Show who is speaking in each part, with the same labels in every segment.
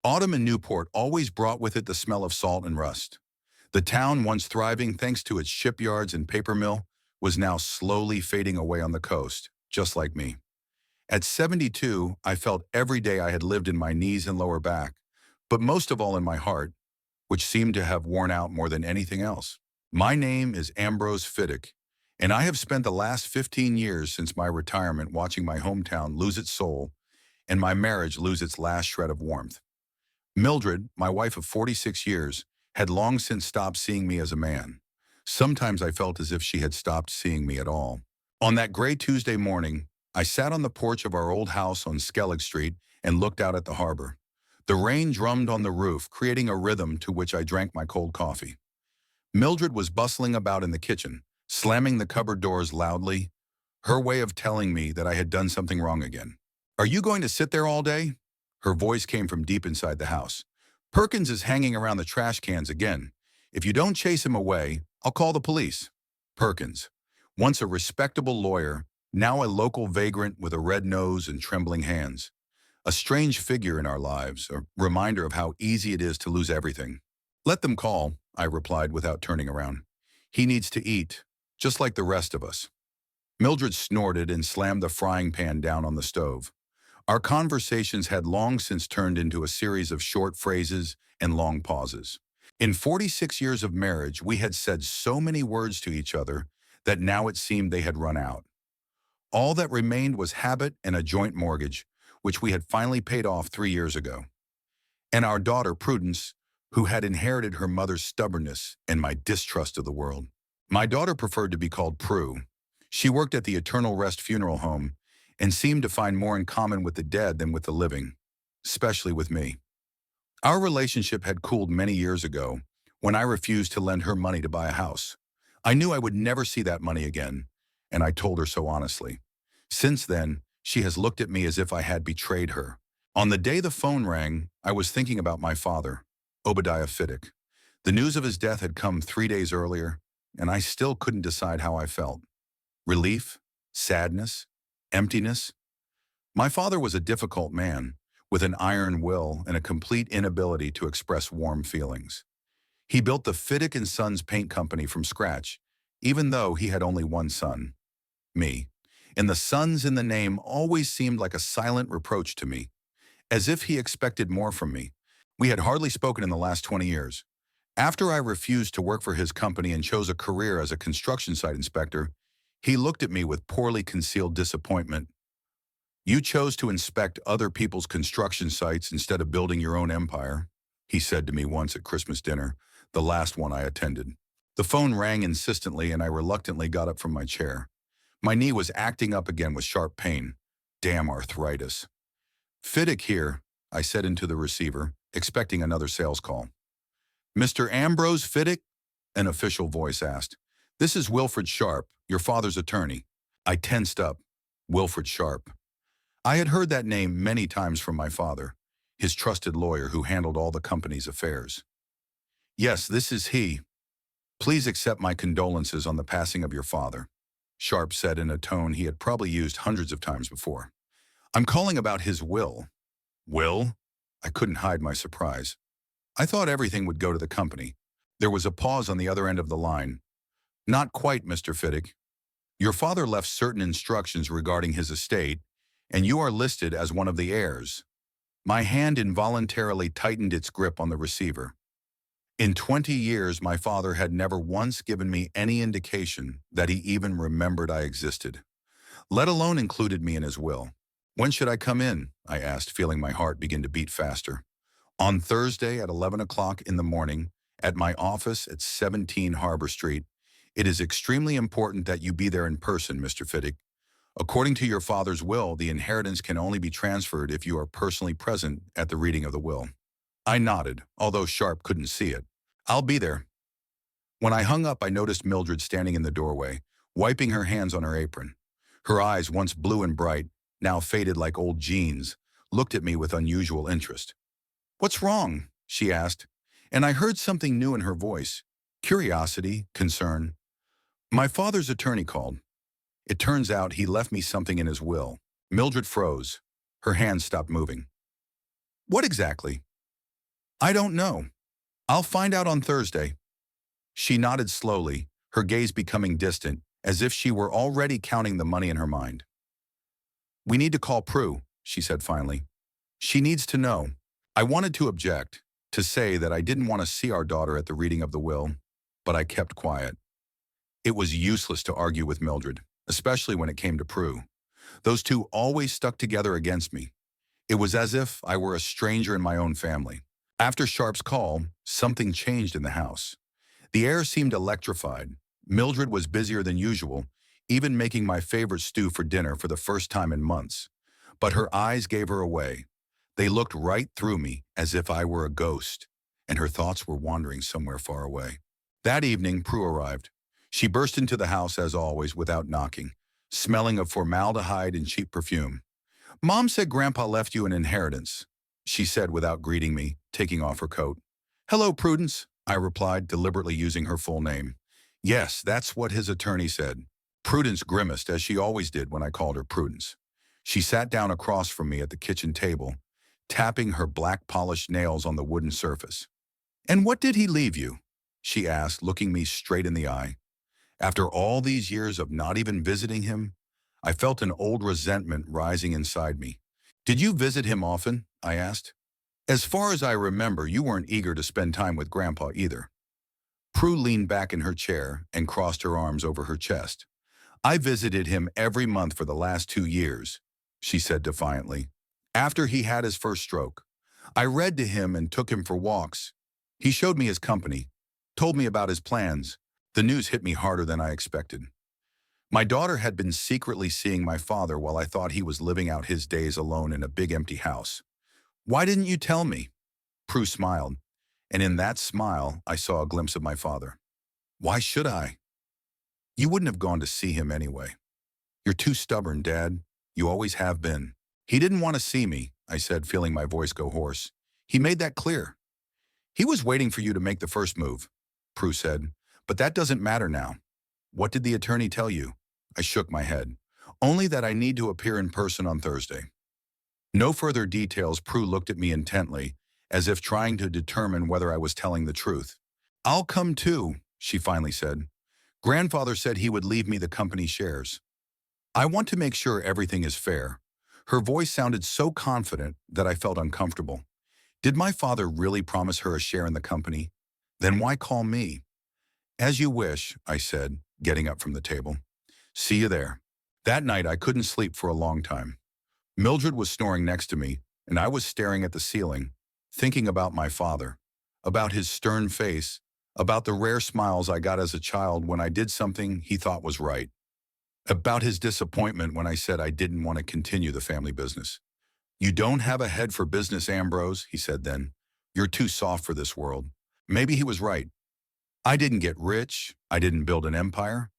Speaker 1: Autumn in Newport always brought with it the smell of salt and rust. The town, once thriving thanks to its shipyards and paper mill, was now slowly fading away on the coast, just like me. At 72, I felt every day I had lived in my knees and lower back, but most of all in my heart, which seemed to have worn out more than anything else. My name is Ambrose Fiddick, and I have spent the last 15 years since my retirement watching my hometown lose its soul and my marriage lose its last shred of warmth. Mildred, my wife of 46 years, had long since stopped seeing me as a man. Sometimes I felt as if she had stopped seeing me at all. On that gray Tuesday morning, I sat on the porch of our old house on Skellig Street and looked out at the harbor. The rain drummed on the roof, creating a rhythm to which I drank my cold coffee. Mildred was bustling about in the kitchen, slamming the cupboard doors loudly, her way of telling me that I had done something wrong again. "Are you going to sit there all day?" Her voice came from deep inside the house. "Perkins is hanging around the trash cans again. If you don't chase him away, I'll call the police." Perkins, once a respectable lawyer, now a local vagrant with a red nose and trembling hands. A strange figure in our lives, a reminder of how easy it is to lose everything. "Let them call," I replied without turning around. "He needs to eat, just like the rest of us." Mildred snorted and slammed the frying pan down on the stove. Our conversations had long since turned into a series of short phrases and long pauses. In 46 years of marriage, we had said so many words to each other that now it seemed they had run out. All that remained was habit and a joint mortgage, which we had finally paid off 3 years ago. And our daughter, Prudence, who had inherited her mother's stubbornness and my distrust of the world. My daughter preferred to be called Prue. She worked at the Eternal Rest Funeral Home and seemed to find more in common with the dead than with the living, especially with me. Our relationship had cooled many years ago when I refused to lend her money to buy a house. I knew I would never see that money again, and I told her so honestly. Since then, she has looked at me as if I had betrayed her. On the day the phone rang, I was thinking about my father, Obadiah Fiddick. The news of his death had come 3 days earlier, and I still couldn't decide how I felt. Relief? Sadness? Emptiness? My father was a difficult man, with an iron will and a complete inability to express warm feelings. He built the Fiddick and Sons Paint Company from scratch, even though he had only one son, me. And the sons in the name always seemed like a silent reproach to me, as if he expected more from me. We had hardly spoken in the last 20 years. After I refused to work for his company and chose a career as a construction site inspector, he looked at me with poorly concealed disappointment. "You chose to inspect other people's construction sites instead of building your own empire," he said to me once at Christmas dinner, the last one I attended. The phone rang insistently and I reluctantly got up from my chair. My knee was acting up again with sharp pain. Damn arthritis. "Fiddick here," I said into the receiver, expecting another sales call. "Mr. Ambrose Fiddick?" an official voice asked. "This is Wilfred Sharp, your father's attorney." I tensed up. Wilfred Sharp. I had heard that name many times from my father, his trusted lawyer who handled all the company's affairs. "Yes, this is he. Please accept my condolences on the passing of your father," Sharp said in a tone he had probably used hundreds of times before. "I'm calling about his will." "Will?" I couldn't hide my surprise. I thought everything would go to the company. There was a pause on the other end of the line. "Not quite, Mr. Fiddick. Your father left certain instructions regarding his estate, and you are listed as one of the heirs." My hand involuntarily tightened its grip on the receiver. In 20 years, my father had never once given me any indication that he even remembered I existed, let alone included me in his will. "When should I come in?" I asked, feeling my heart begin to beat faster. "On Thursday at 11 o'clock in the morning, at my office at 17 Harbor Street. It is extremely important that you be there in person, Mr. Fiddick. According to your father's will, the inheritance can only be transferred if you are personally present at the reading of the will." I nodded, although Sharp couldn't see it. "I'll be there." When I hung up, I noticed Mildred standing in the doorway, wiping her hands on her apron. Her eyes, once blue and bright, now faded like old jeans, looked at me with unusual interest. "What's wrong?" she asked, and I heard something new in her voice. Curiosity, concern. "My father's attorney called. It turns out he left me something in his will." Mildred froze. Her hands stopped moving. "What exactly?" I don't know. I'll find out on Thursday. She nodded slowly, her gaze becoming distant, as if she were already counting the money in her mind. We need to call Prue, she said finally. She needs to know. I wanted to object, to say that I didn't want to see our daughter at the reading of the will, but I kept quiet. It was useless to argue with Mildred, especially when it came to Prue. Those two always stuck together against me. It was as if I were a stranger in my own family. After Sharp's call, something changed in the house. The air seemed electrified. Mildred was busier than usual, even making my favorite stew for dinner for the first time in months. But her eyes gave her away. They looked right through me as if I were a ghost, and her thoughts were wandering somewhere far away. That evening, Prue arrived. She burst into the house as always without knocking, smelling of formaldehyde and cheap perfume. Mom said Grandpa left you an inheritance, she said without greeting me, taking off her coat. Hello, Prudence, I replied, deliberately using her full name. Yes, that's what his attorney said. Prudence grimaced, as she always did when I called her Prudence. She sat down across from me at the kitchen table, tapping her black polished nails on the wooden surface. And what did he leave you? She asked, looking me straight in the eye. After all these years of not even visiting him, I felt an old resentment rising inside me. Did you visit him often? I asked. As far as I remember, you weren't eager to spend time with Grandpa either. Prue leaned back in her chair and crossed her arms over her chest. I visited him every month for the last 2 years, she said defiantly. After he had his first stroke, I read to him and took him for walks. He showed me his company, told me about his plans. The news hit me harder than I expected. My daughter had been secretly seeing my father while I thought he was living out his days alone in a big empty house. Why didn't you tell me? Prue smiled, and in that smile I saw a glimpse of my father. Why should I? You wouldn't have gone to see him anyway. You're too stubborn, Dad. You always have been. He didn't want to see me, I said, feeling my voice go hoarse. He made that clear. He was waiting for you to make the first move, Prue said, but that doesn't matter now. What did the attorney tell you? I shook my head. Only that I need to appear in person on Thursday. No further details. Prue looked at me intently, as if trying to determine whether I was telling the truth. I'll come too, she finally said. Grandfather said he would leave me the company shares. I want to make sure everything is fair. Her voice sounded so confident that I felt uncomfortable. Did my father really promise her a share in the company? Then why call me? As you wish, I said, getting up from the table. See you there. That night I couldn't sleep for a long time. Mildred was snoring next to me, and I was staring at the ceiling, thinking about my father, about his stern face, about the rare smiles I got as a child when I did something he thought was right, about his disappointment when I said I didn't want to continue the family business. You don't have a head for business, Ambrose, he said then. You're too soft for this world. Maybe he was right. I didn't get rich. I didn't build an empire.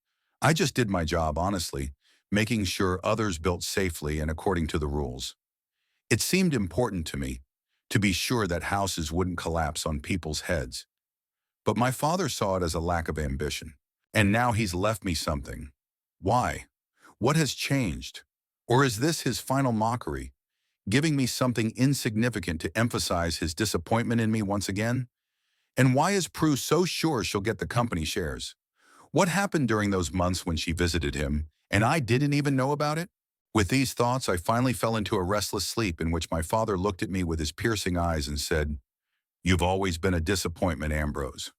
Speaker 1: I just did my job honestly, making sure others built safely and according to the rules. It seemed important to me to be sure that houses wouldn't collapse on people's heads. But my father saw it as a lack of ambition. And now he's left me something. Why? What has changed? Or is this his final mockery, giving me something insignificant to emphasize his disappointment in me once again? And why is Prue so sure she'll get the company shares? What happened during those months when she visited him, and I didn't even know about it? With these thoughts, I finally fell into a restless sleep in which my father looked at me with his piercing eyes and said, You've always been a disappointment, Ambrose.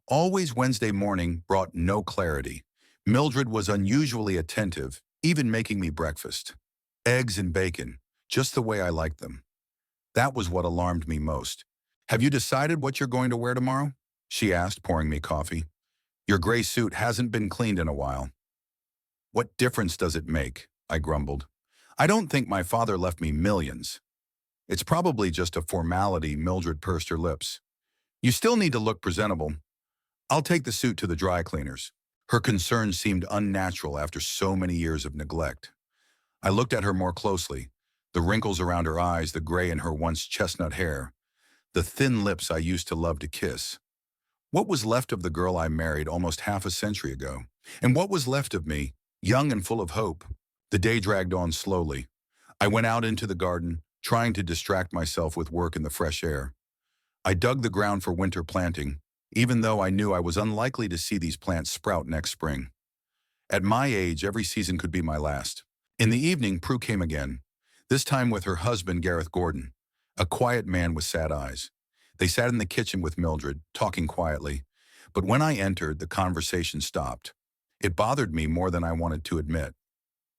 Speaker 1: Always Wednesday morning brought no clarity. Mildred was unusually attentive, even making me breakfast. Eggs and bacon, just the way I liked them. That was what alarmed me most. Have you decided what you're going to wear tomorrow? She asked, pouring me coffee. Your gray suit hasn't been cleaned in a while. What difference does it make? I grumbled. I don't think my father left me millions. It's probably just a formality. Mildred pursed her lips. You still need to look presentable. I'll take the suit to the dry cleaners. Her concern seemed unnatural after so many years of neglect. I looked at her more closely, the wrinkles around her eyes, the gray in her once chestnut hair, the thin lips I used to love to kiss. What was left of the girl I married almost half a century ago? And what was left of me, young and full of hope? The day dragged on slowly. I went out into the garden, trying to distract myself with work in the fresh air. I dug the ground for winter planting, even though I knew I was unlikely to see these plants sprout next spring. At my age, every season could be my last. In the evening, Prue came again, this time with her husband, Gareth Gordon, a quiet man with sad eyes. They sat in the kitchen with Mildred, talking quietly, but when I entered, the conversation stopped. It bothered me more than I wanted to admit.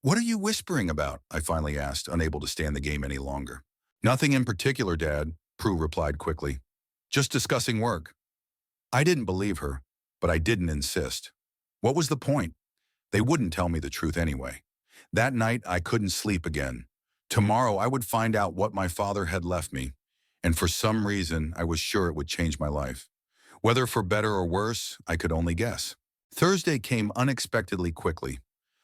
Speaker 1: "What are you whispering about?" I finally asked, unable to stand the game any longer. "Nothing in particular, Dad," Prue replied quickly. "Just discussing work." I didn't believe her, but I didn't insist. What was the point? They wouldn't tell me the truth anyway. That night, I couldn't sleep again. Tomorrow, I would find out what my father had left me, and for some reason, I was sure it would change my life. Whether for better or worse, I could only guess. Thursday came unexpectedly quickly.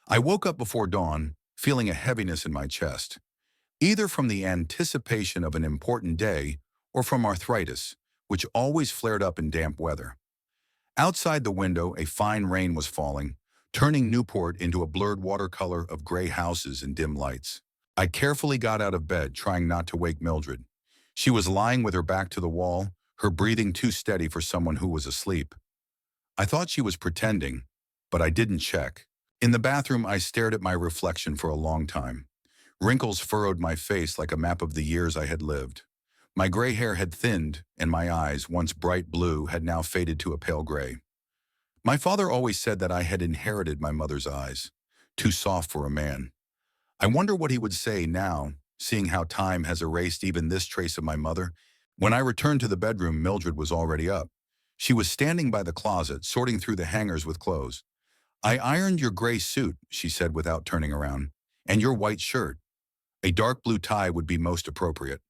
Speaker 1: I woke up before dawn, feeling a heaviness in my chest, either from the anticipation of an important day or from arthritis, which always flared up in damp weather. Outside the window, a fine rain was falling, turning Newport into a blurred watercolor of gray houses and dim lights. I carefully got out of bed, trying not to wake Mildred. She was lying with her back to the wall, her breathing too steady for someone who was asleep. I thought she was pretending, but I didn't check. In the bathroom, I stared at my reflection for a long time. Wrinkles furrowed my face like a map of the years I had lived. My gray hair had thinned, and my eyes, once bright blue, had now faded to a pale gray. My father always said that I had inherited my mother's eyes, too soft for a man. I wonder what he would say now, seeing how time has erased even this trace of my mother. When I returned to the bedroom, Mildred was already up. She was standing by the closet, sorting through the hangers with clothes. "I ironed your gray suit," she said without turning around, "and your white shirt. A dark blue tie would be most appropriate."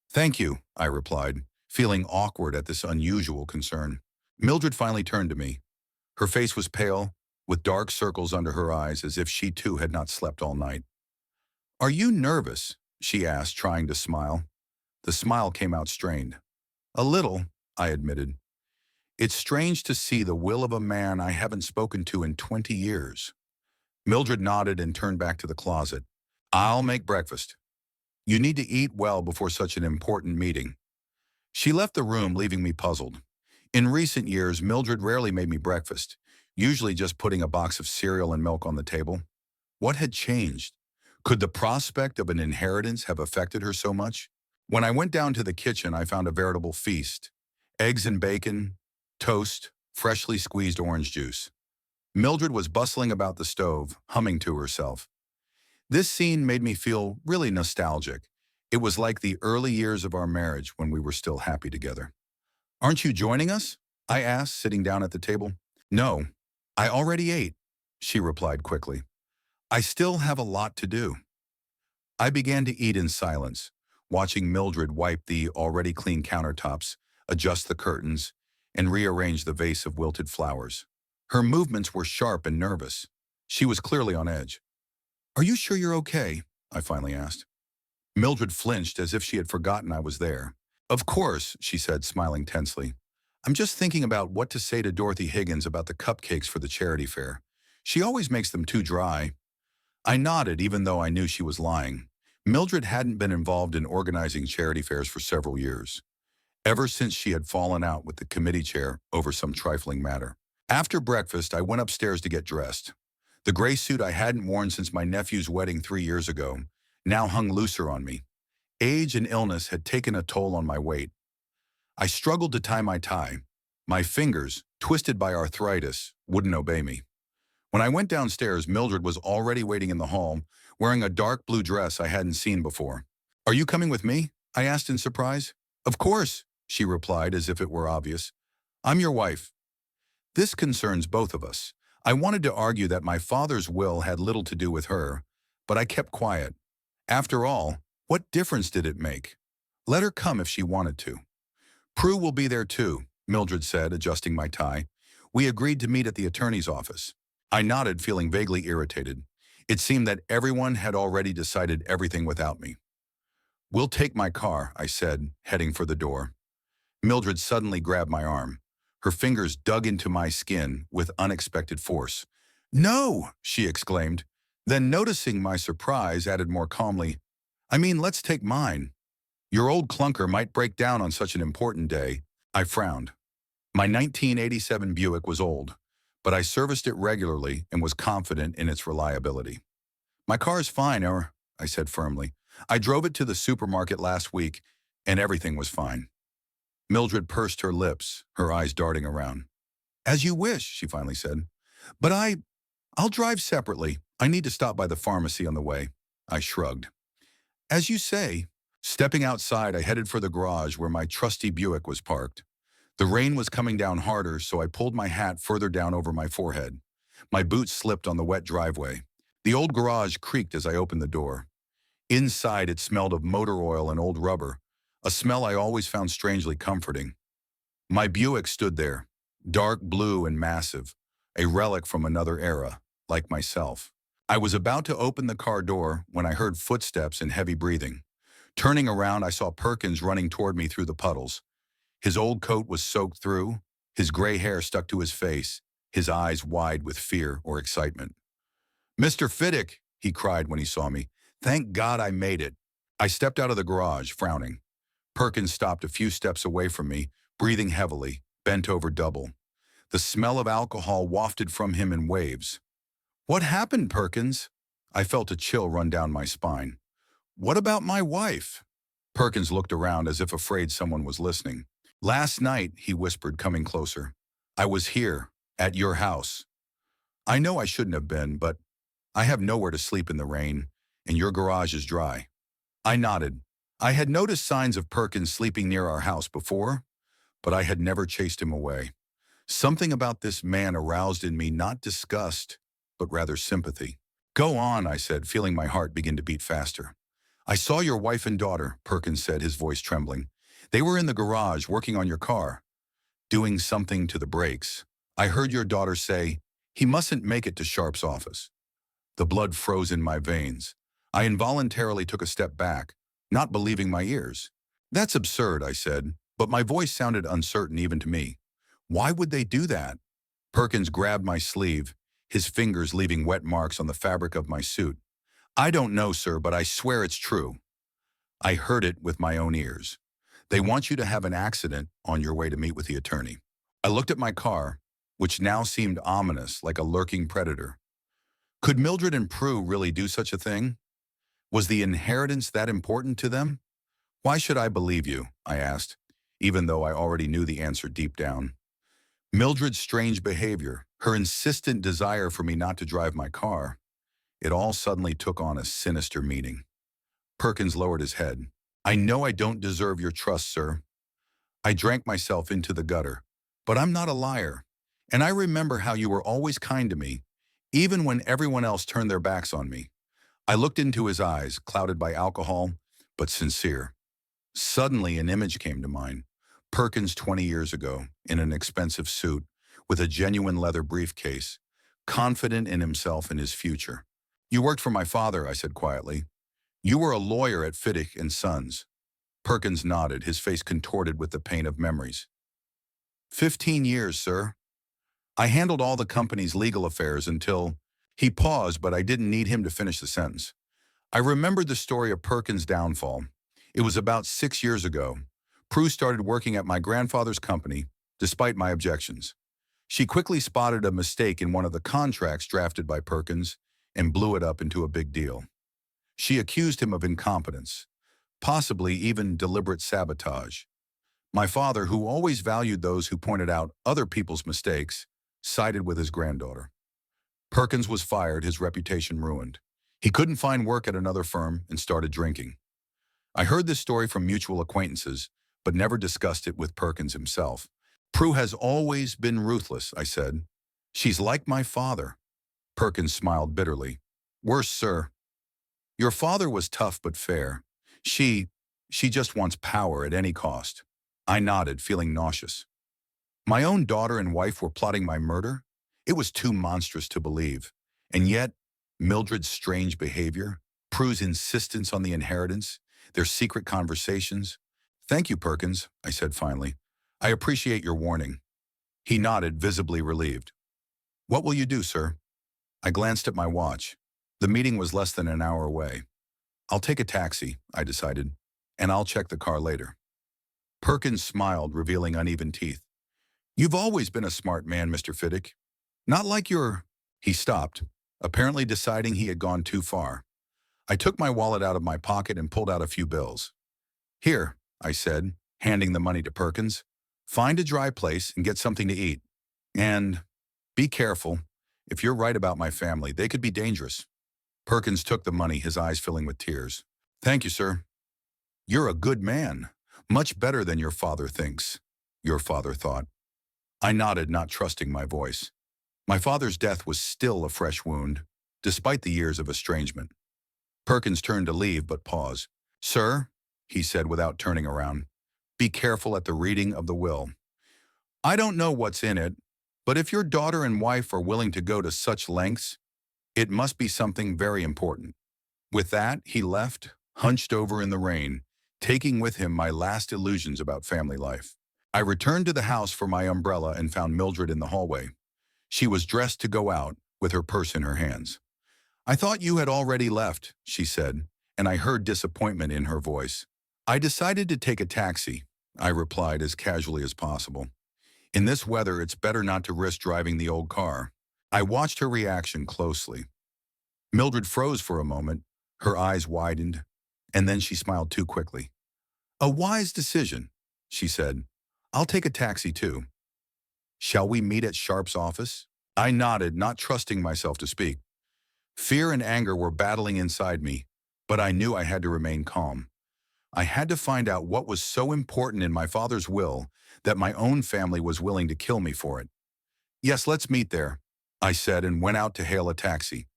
Speaker 1: "Thank you," I replied, feeling awkward at this unusual concern. Mildred finally turned to me. Her face was pale, with dark circles under her eyes as if she too had not slept all night. "Are you nervous?" she asked, trying to smile. The smile came out strained. "A little," I admitted. "It's strange to see the will of a man I haven't spoken to in 20 years. Mildred nodded and turned back to the closet. "I'll make breakfast. You need to eat well before such an important meeting." She left the room, leaving me puzzled. In recent years, Mildred rarely made me breakfast, usually just putting a box of cereal and milk on the table. What had changed? Could the prospect of an inheritance have affected her so much? When I went down to the kitchen, I found a veritable feast. Eggs and bacon, toast, freshly squeezed orange juice. Mildred was bustling about the stove, humming to herself. This scene made me feel really nostalgic. It was like the early years of our marriage when we were still happy together. "Aren't you joining us?" I asked, sitting down at the table. "No, I already ate," she replied quickly. "I still have a lot to do." I began to eat in silence, watching Mildred wipe the already clean countertops, adjust the curtains, and rearrange the vase of wilted flowers. Her movements were sharp and nervous. She was clearly on edge. "Are you sure you're okay?" I finally asked. Mildred flinched as if she had forgotten I was there. "Of course," she said, smiling tensely. "I'm just thinking about what to say to Dorothy Higgins about the cupcakes for the charity fair. She always makes them too dry." I nodded, even though I knew she was lying. Mildred hadn't been involved in organizing charity fairs for several years, ever since she had fallen out with the committee chair over some trifling matter. After breakfast, I went upstairs to get dressed. The gray suit I hadn't worn since my nephew's wedding 3 years ago now hung looser on me. Age and illness had taken a toll on my weight. I struggled to tie my tie. My fingers, twisted by arthritis, wouldn't obey me. When I went downstairs, Mildred was already waiting in the hall, wearing a dark blue dress I hadn't seen before. "Are you coming with me?" I asked in surprise. "Of course," she replied as if it were obvious. "I'm your wife." This concerns both of us. I wanted to argue that my father's will had little to do with her, but I kept quiet. After all, what difference did it make? Let her come if she wanted to. "Prue will be there too," Mildred said, adjusting my tie. "We agreed to meet at the attorney's office." I nodded, feeling vaguely irritated. It seemed that everyone had already decided everything without me. "We'll take my car," I said, heading for the door. Mildred suddenly grabbed my arm. Her fingers dug into my skin with unexpected force. "No!" she exclaimed. Then, noticing my surprise, added more calmly, "I mean, let's take mine." Your old clunker might break down on such an important day. I frowned. My 1987 Buick was old, but I serviced it regularly and was confident in its reliability. My car is fine, I said firmly. I drove it to the supermarket last week, and everything was fine. Mildred pursed her lips, her eyes darting around. As you wish, she finally said. But I'll drive separately. I need to stop by the pharmacy on the way. I shrugged. As you say. Stepping outside, I headed for the garage where my trusty Buick was parked. The rain was coming down harder, so I pulled my hat further down over my forehead. My boots slipped on the wet driveway. The old garage creaked as I opened the door. Inside, it smelled of motor oil and old rubber, a smell I always found strangely comforting. My Buick stood there, dark blue and massive, a relic from another era, like myself. I was about to open the car door when I heard footsteps and heavy breathing. Turning around, I saw Perkins running toward me through the puddles. His old coat was soaked through, his gray hair stuck to his face, his eyes wide with fear or excitement. "Mr. Fiddick," he cried when he saw me. "Thank God I made it." I stepped out of the garage, frowning. Perkins stopped a few steps away from me, breathing heavily, bent over double. The smell of alcohol wafted from him in waves. "What happened, Perkins?" I felt a chill run down my spine. "What about my wife?" Perkins looked around as if afraid someone was listening. "Last night," he whispered, coming closer, "I was here, at your house. I know I shouldn't have been, but I have nowhere to sleep in the rain, and your garage is dry." I nodded. I had noticed signs of Perkins sleeping near our house before, but I had never chased him away. Something about this man aroused in me not disgust, but rather sympathy. "Go on," I said, feeling my heart begin to beat faster. "I saw your wife and daughter," Perkins said, his voice trembling. "They were in the garage working on your car, doing something to the brakes. I heard your daughter say, 'He mustn't make it to Sharp's office.'" The blood froze in my veins. I involuntarily took a step back, not believing my ears. "That's absurd," I said, but my voice sounded uncertain even to me. "Why would they do that?" Perkins grabbed my sleeve, his fingers leaving wet marks on the fabric of my suit. "I don't know, sir, but I swear it's true. I heard it with my own ears. They want you to have an accident on your way to meet with the attorney." I looked at my car, which now seemed ominous, like a lurking predator. Could Mildred and Prue really do such a thing? Was the inheritance that important to them? "Why should I believe you?" I asked, even though I already knew the answer deep down. Mildred's strange behavior, her insistent desire for me not to drive my car, it all suddenly took on a sinister meaning. Perkins lowered his head. "I know I don't deserve your trust, sir. I drank myself into the gutter, but I'm not a liar. And I remember how you were always kind to me, even when everyone else turned their backs on me." I looked into his eyes, clouded by alcohol, but sincere. Suddenly, an image came to mind. Perkins 20 years ago, in an expensive suit, with a genuine leather briefcase, confident in himself and his future. "You worked for my father," I said quietly. "You were a lawyer at Fiddick and Sons." Perkins nodded, his face contorted with the pain of memories. 15 years, sir. I handled all the company's legal affairs until—" He paused, but I didn't need him to finish the sentence. I remembered the story of Perkins' downfall. It was about 6 years ago. Prue started working at my grandfather's company, despite my objections. She quickly spotted a mistake in one of the contracts drafted by Perkins and blew it up into a big deal. She accused him of incompetence, possibly even deliberate sabotage. My father, who always valued those who pointed out other people's mistakes, sided with his granddaughter. Perkins was fired, his reputation ruined. He couldn't find work at another firm and started drinking. I heard this story from mutual acquaintances, but never discussed it with Perkins himself. "Prue has always been ruthless," I said. "She's like my father." Perkins smiled bitterly. "Worse, sir. Your father was tough but fair. She just wants power at any cost." I nodded, feeling nauseous. My own daughter and wife were plotting my murder? It was too monstrous to believe. And yet, Mildred's strange behavior, Prue's insistence on the inheritance, their secret conversations. "Thank you, Perkins," I said finally. "I appreciate your warning." He nodded, visibly relieved. "What will you do, sir?" I glanced at my watch. The meeting was less than an hour away. "I'll take a taxi," I decided. and I'll check the car later. Perkins smiled, revealing uneven teeth. You've always been a smart man, Mr. Fiddick. Not like your... He stopped, apparently deciding he had gone too far. I took my wallet out of my pocket and pulled out a few bills. Here, I said, handing the money to Perkins. Find a dry place and get something to eat. And be careful. If you're right about my family, they could be dangerous. Perkins took the money, his eyes filling with tears. Thank you, sir. You're a good man. Much better than your father thinks, your father thought. I nodded, not trusting my voice. My father's death was still a fresh wound, despite the years of estrangement. Perkins turned to leave, but paused. Sir, he said without turning around, be careful at the reading of the will. I don't know what's in it, but if your daughter and wife are willing to go to such lengths, it must be something very important. With that, he left, hunched over in the rain, taking with him my last illusions about family life. I returned to the house for my umbrella and found Mildred in the hallway. She was dressed to go out, with her purse in her hands. I thought you had already left, she said, and I heard disappointment in her voice. I decided to take a taxi, I replied as casually as possible. In this weather, it's better not to risk driving the old car. I watched her reaction closely. Mildred froze for a moment, her eyes widened, and then she smiled too quickly. A wise decision, she said. I'll take a taxi too. Shall we meet at Sharp's office? I nodded, not trusting myself to speak. Fear and anger were battling inside me, but I knew I had to remain calm. I had to find out what was so important in my father's will that my own family was willing to kill me for it. Yes, let's meet there, I said and went out to hail a taxi,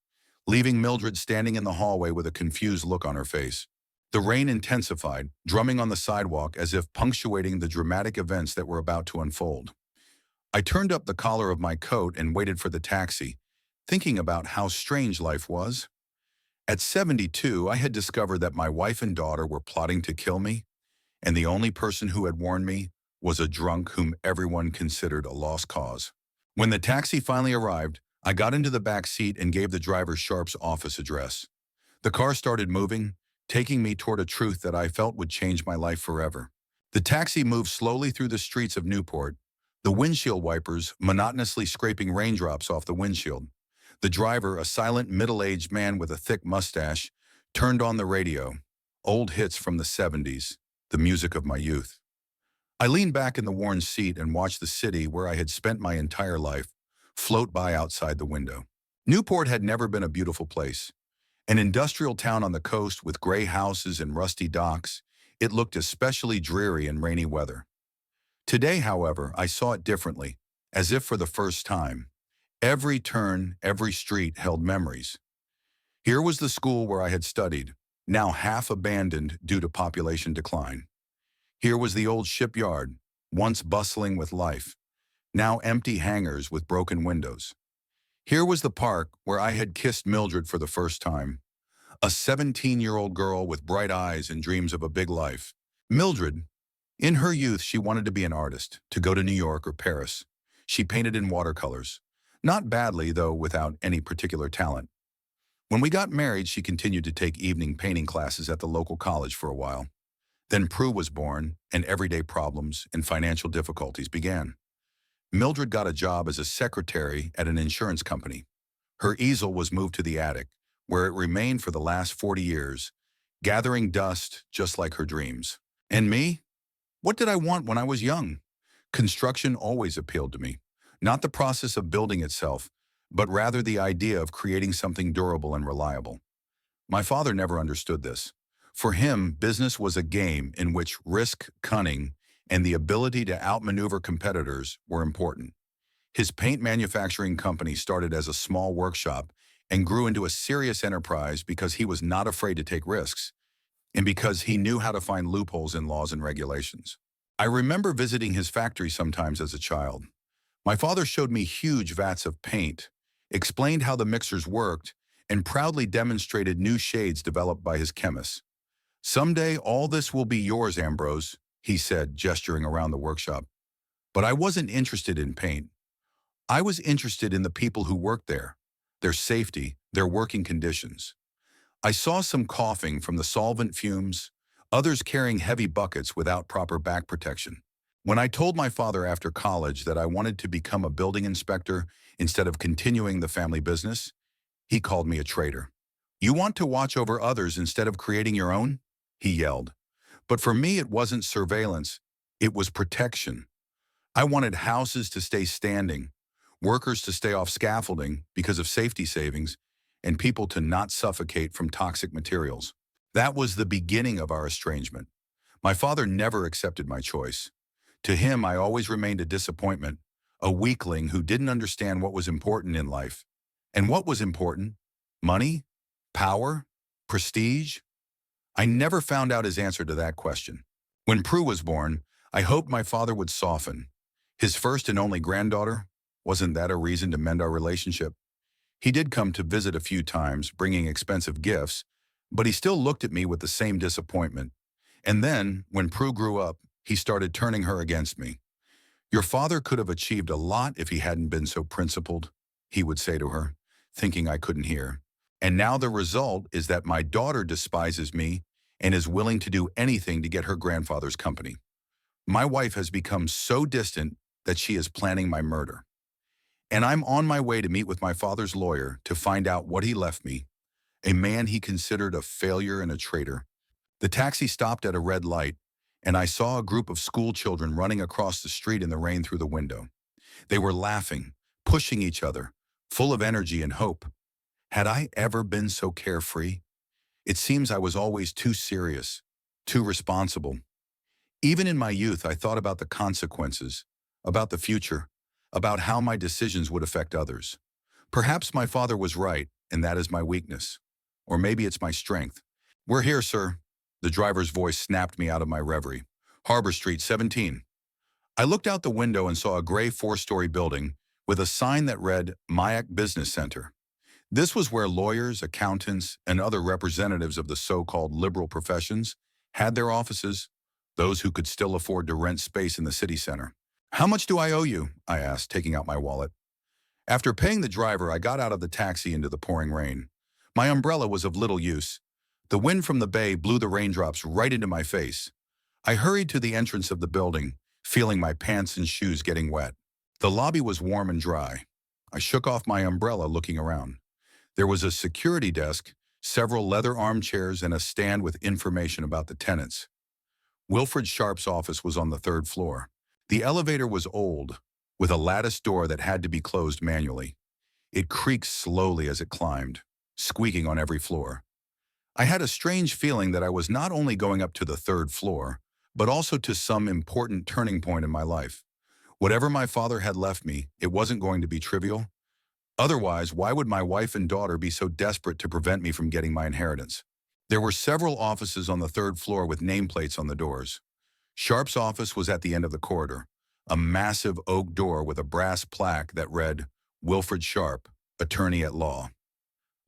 Speaker 1: leaving Mildred standing in the hallway with a confused look on her face. The rain intensified, drumming on the sidewalk as if punctuating the dramatic events that were about to unfold. I turned up the collar of my coat and waited for the taxi, thinking about how strange life was. At 72, I had discovered that my wife and daughter were plotting to kill me, and the only person who had warned me was a drunk whom everyone considered a lost cause. When the taxi finally arrived, I got into the back seat and gave the driver Sharp's office address. The car started moving, taking me toward a truth that I felt would change my life forever. The taxi moved slowly through the streets of Newport, the windshield wipers monotonously scraping raindrops off the windshield. The driver, a silent middle-aged man with a thick mustache, turned on the radio, old hits from the 70s, the music of my youth. I leaned back in the worn seat and watched the city where I had spent my entire life float by outside the window. Newport had never been a beautiful place. An industrial town on the coast with gray houses and rusty docks, it looked especially dreary in rainy weather. Today, however, I saw it differently, as if for the first time. Every turn, every street held memories. Here was the school where I had studied, now half abandoned due to population decline. Here was the old shipyard, once bustling with life, now empty hangars with broken windows. Here was the park where I had kissed Mildred for the first time, a 17-year-old girl with bright eyes and dreams of a big life. Mildred, in her youth, she wanted to be an artist, to go to New York or Paris. She painted in watercolors. Not badly, though, without any particular talent. When we got married, she continued to take evening painting classes at the local college for a while. Then Prue was born, and everyday problems and financial difficulties began. Mildred got a job as a secretary at an insurance company. Her easel was moved to the attic, where it remained for the last 40 years, gathering dust just like her dreams. And me? What did I want when I was young? Construction always appealed to me. Not the process of building itself, but rather the idea of creating something durable and reliable. My father never understood this. For him, business was a game in which risk, cunning, and the ability to outmaneuver competitors were important. His paint manufacturing company started as a small workshop and grew into a serious enterprise because he was not afraid to take risks, and because he knew how to find loopholes in laws and regulations. I remember visiting his factory sometimes as a child. My father showed me huge vats of paint, explained how the mixers worked, and proudly demonstrated new shades developed by his chemists. Someday, all this will be yours, Ambrose, he said, gesturing around the workshop. But I wasn't interested in paint. I was interested in the people who worked there, their safety, their working conditions. I saw some coughing from the solvent fumes, others carrying heavy buckets without proper back protection. When I told my father after college that I wanted to become a building inspector instead of continuing the family business, he called me a traitor. "You want to watch over others instead of creating your own?" he yelled. But for me, it wasn't surveillance. It was protection. I wanted houses to stay standing, workers to stay off scaffolding because of safety savings, and people to not suffocate from toxic materials. That was the beginning of our estrangement. My father never accepted my choice. To him, I always remained a disappointment, a weakling who didn't understand what was important in life. And what was important? Money? Power? Prestige? I never found out his answer to that question. When Prue was born, I hoped my father would soften. His first and only granddaughter? Wasn't that a reason to mend our relationship? He did come to visit a few times, bringing expensive gifts, but he still looked at me with the same disappointment. And then, when Prue grew up, he started turning her against me. "Your father could have achieved a lot if he hadn't been so principled," he would say to her, thinking I couldn't hear. And now the result is that my daughter despises me and is willing to do anything to get her grandfather's company. My wife has become so distant that she is planning my murder. And I'm on my way to meet with my father's lawyer to find out what he left me, a man he considered a failure and a traitor. The taxi stopped at a red light, and I saw a group of school children running across the street in the rain through the window. They were laughing, pushing each other, full of energy and hope. Had I ever been so carefree? It seems I was always too serious, too responsible. Even in my youth, I thought about the consequences, about the future, about how my decisions would affect others. Perhaps my father was right, and that is my weakness. Or maybe it's my strength. "We're here, sir." The driver's voice snapped me out of my reverie. "Harbor Street, 17. I looked out the window and saw a gray 4-story building with a sign that read Mayak Business Center. This was where lawyers, accountants, and other representatives of the so-called liberal professions had their offices, those who could still afford to rent space in the city center. "How much do I owe you?" I asked, taking out my wallet. After paying the driver, I got out of the taxi into the pouring rain. My umbrella was of little use. The wind from the bay blew the raindrops right into my face. I hurried to the entrance of the building, feeling my pants and shoes getting wet. The lobby was warm and dry. I shook off my umbrella, looking around. There was a security desk, several leather armchairs, and a stand with information about the tenants. Wilfred Sharp's office was on the 3rd floor. The elevator was old, with a lattice door that had to be closed manually. It creaked slowly as it climbed, squeaking on every floor. I had a strange feeling that I was not only going up to the 3rd floor, but also to some important turning point in my life. Whatever my father had left me, it wasn't going to be trivial. Otherwise, why would my wife and daughter be so desperate to prevent me from getting my inheritance? There were several offices on the 3rd floor with nameplates on the doors. Sharp's office was at the end of the corridor, a massive oak door with a brass plaque that read, "Wilfred Sharp, Attorney at Law."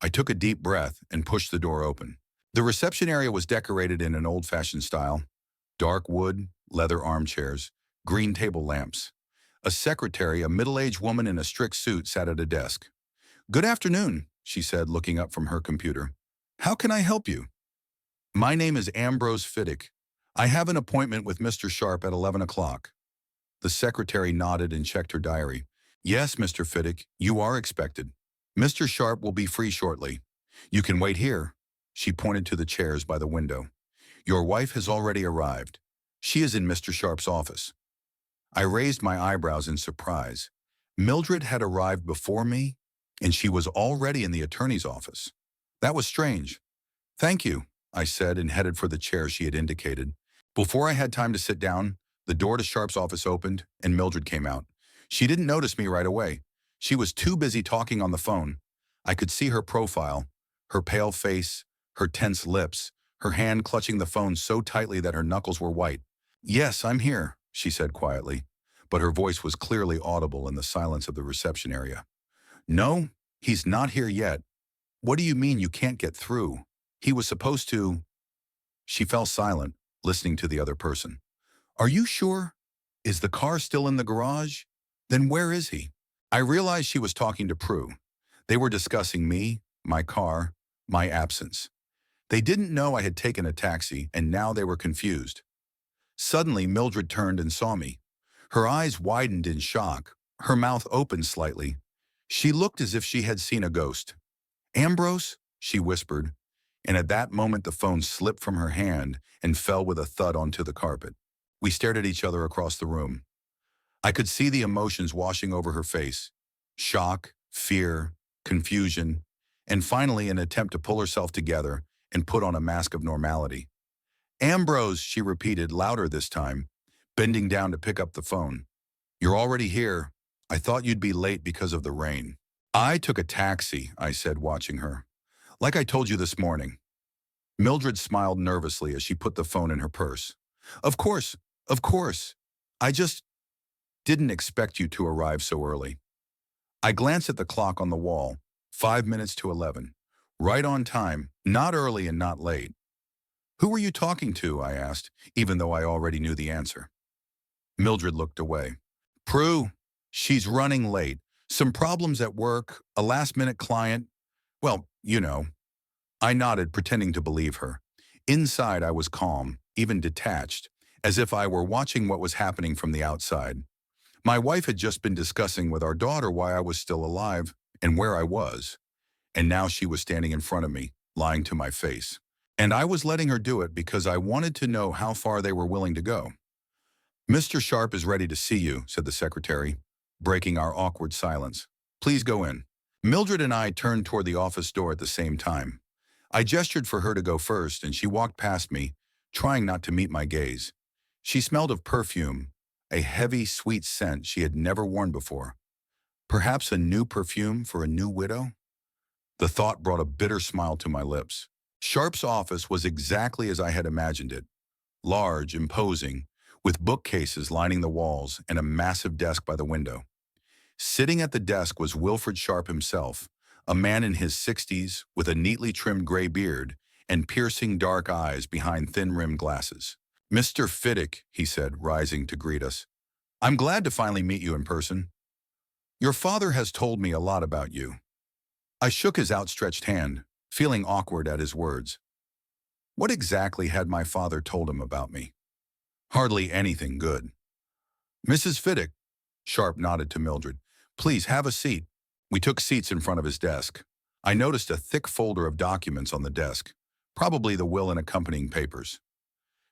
Speaker 1: I took a deep breath and pushed the door open. The reception area was decorated in an old-fashioned style: dark wood, leather armchairs, green table lamps. A secretary, a middle-aged woman in a strict suit, sat at a desk. "Good afternoon," she said, looking up from her computer. "How can I help you?" "My name is Ambrose Fiddick. I have an appointment with Mr. Sharp at 11 o'clock. The secretary nodded and checked her diary. "Yes, Mr. Fiddick, you are expected. Mr. Sharp will be free shortly. You can wait here." She pointed to the chairs by the window. "Your wife has already arrived. She is in Mr. Sharp's office." I raised my eyebrows in surprise. Mildred had arrived before me, and she was already in the attorney's office. That was strange. "Thank you," I said, and headed for the chair she had indicated. Before I had time to sit down, the door to Sharp's office opened, and Mildred came out. She didn't notice me right away. She was too busy talking on the phone. I could see her profile, her pale face, her tense lips, her hand clutching the phone so tightly that her knuckles were white. "Yes, I'm here," she said quietly, but her voice was clearly audible in the silence of the reception area. "No, he's not here yet. What do you mean you can't get through? He was supposed to—" She fell silent, listening to the other person. "Are you sure? Is the car still in the garage? Then where is he?" I realized she was talking to Prue. They were discussing me, my car, my absence. They didn't know I had taken a taxi, and now they were confused. Suddenly, Mildred turned and saw me. Her eyes widened in shock, her mouth opened slightly. She looked as if she had seen a ghost. "Ambrose?" she whispered, and at that moment the phone slipped from her hand and fell with a thud onto the carpet. We stared at each other across the room. I could see the emotions washing over her face. Shock, fear, confusion, and finally an attempt to pull herself together and put on a mask of normality. "Ambrose," she repeated, louder this time, bending down to pick up the phone. "You're already here. I thought you'd be late because of the rain." "I took a taxi," I said, watching her. "Like I told you this morning." Mildred smiled nervously as she put the phone in her purse. Of course, of course. I just didn't expect you to arrive so early." I glanced at the clock on the wall, 5 minutes to 11. Right on time, not early and not late. "Who were you talking to?" I asked, even though I already knew the answer. Mildred looked away. "Prue, she's running late. Some problems at work, a last-minute client. Well, you know." I nodded, pretending to believe her. Inside, I was calm, even detached, as if I were watching what was happening from the outside. My wife had just been discussing with our daughter why I was still alive and where I was. And now she was standing in front of me, lying to my face. And I was letting her do it because I wanted to know how far they were willing to go. "Mr. Sharp is ready to see you," said the secretary, breaking our awkward silence. "Please go in." Mildred and I turned toward the office door at the same time. I gestured for her to go first, and she walked past me, trying not to meet my gaze. She smelled of perfume, a heavy, sweet scent she had never worn before. Perhaps a new perfume for a new widow? The thought brought a bitter smile to my lips. Sharp's office was exactly as I had imagined it. Large, imposing, with bookcases lining the walls and a massive desk by the window. Sitting at the desk was Wilfred Sharp himself, a man in his 60s with a neatly trimmed gray beard and piercing dark eyes behind thin-rimmed glasses. "Mr. Fiddick," he said, rising to greet us. "I'm glad to finally meet you in person. Your father has told me a lot about you." I shook his outstretched hand, feeling awkward at his words. What exactly had my father told him about me? Hardly anything good. "Mrs. Fiddick," Sharp nodded to Mildred, "please have a seat." We took seats in front of his desk. I noticed a thick folder of documents on the desk, probably the will and accompanying papers.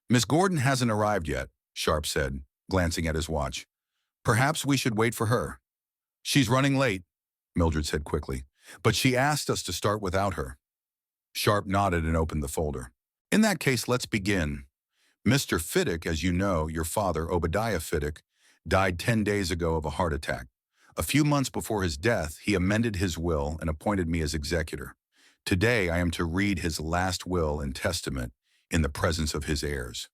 Speaker 1: "Miss Gordon hasn't arrived yet," Sharp said, glancing at his watch. "Perhaps we should wait for her." "She's running late," Mildred said quickly, "but she asked us to start without her." Sharp nodded and opened the folder. "In that case, let's begin. Mr. Fiddick, as you know, your father, Obadiah Fiddick, died 10 days ago of a heart attack. A few months before his death, he amended his will and appointed me as executor. Today, I am to read his last will and testament in the presence of his heirs."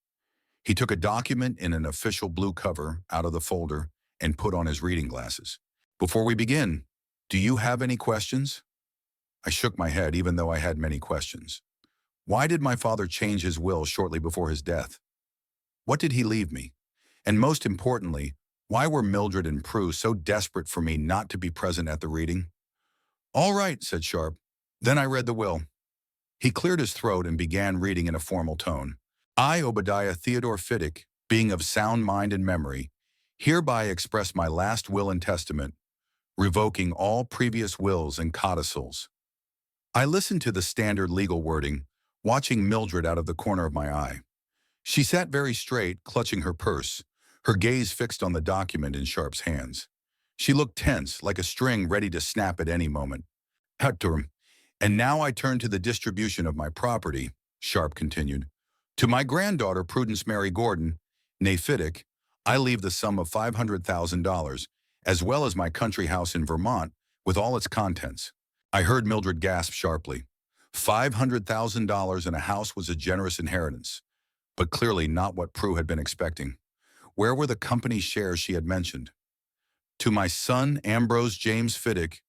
Speaker 1: He took a document in an official blue cover out of the folder and put on his reading glasses. "Before we begin, do you have any questions?" I shook my head, even though I had many questions. Why did my father change his will shortly before his death? What did he leave me? And most importantly, why were Mildred and Prue so desperate for me not to be present at the reading? "All right," said Sharp. Then I read the will. He cleared his throat and began reading in a formal tone. "I, Obadiah Theodore Fiddick, being of sound mind and memory, hereby express my last will and testament, revoking all previous wills and codicils." I listened to the standard legal wording, watching Mildred out of the corner of my eye. She sat very straight, clutching her purse, her gaze fixed on the document in Sharp's hands. She looked tense, like a string ready to snap at any moment. "Hector, and now I turn to the distribution of my property," Sharp continued. "To my granddaughter, Prudence Mary Gordon, née Fiddick, I leave the sum of $500,000, as well as my country house in Vermont, with all its contents." I heard Mildred gasp sharply. $500,000 and a house was a generous inheritance, but clearly not what Prue had been expecting. Where were the company shares she had mentioned? "To my son, Ambrose James Fiddick."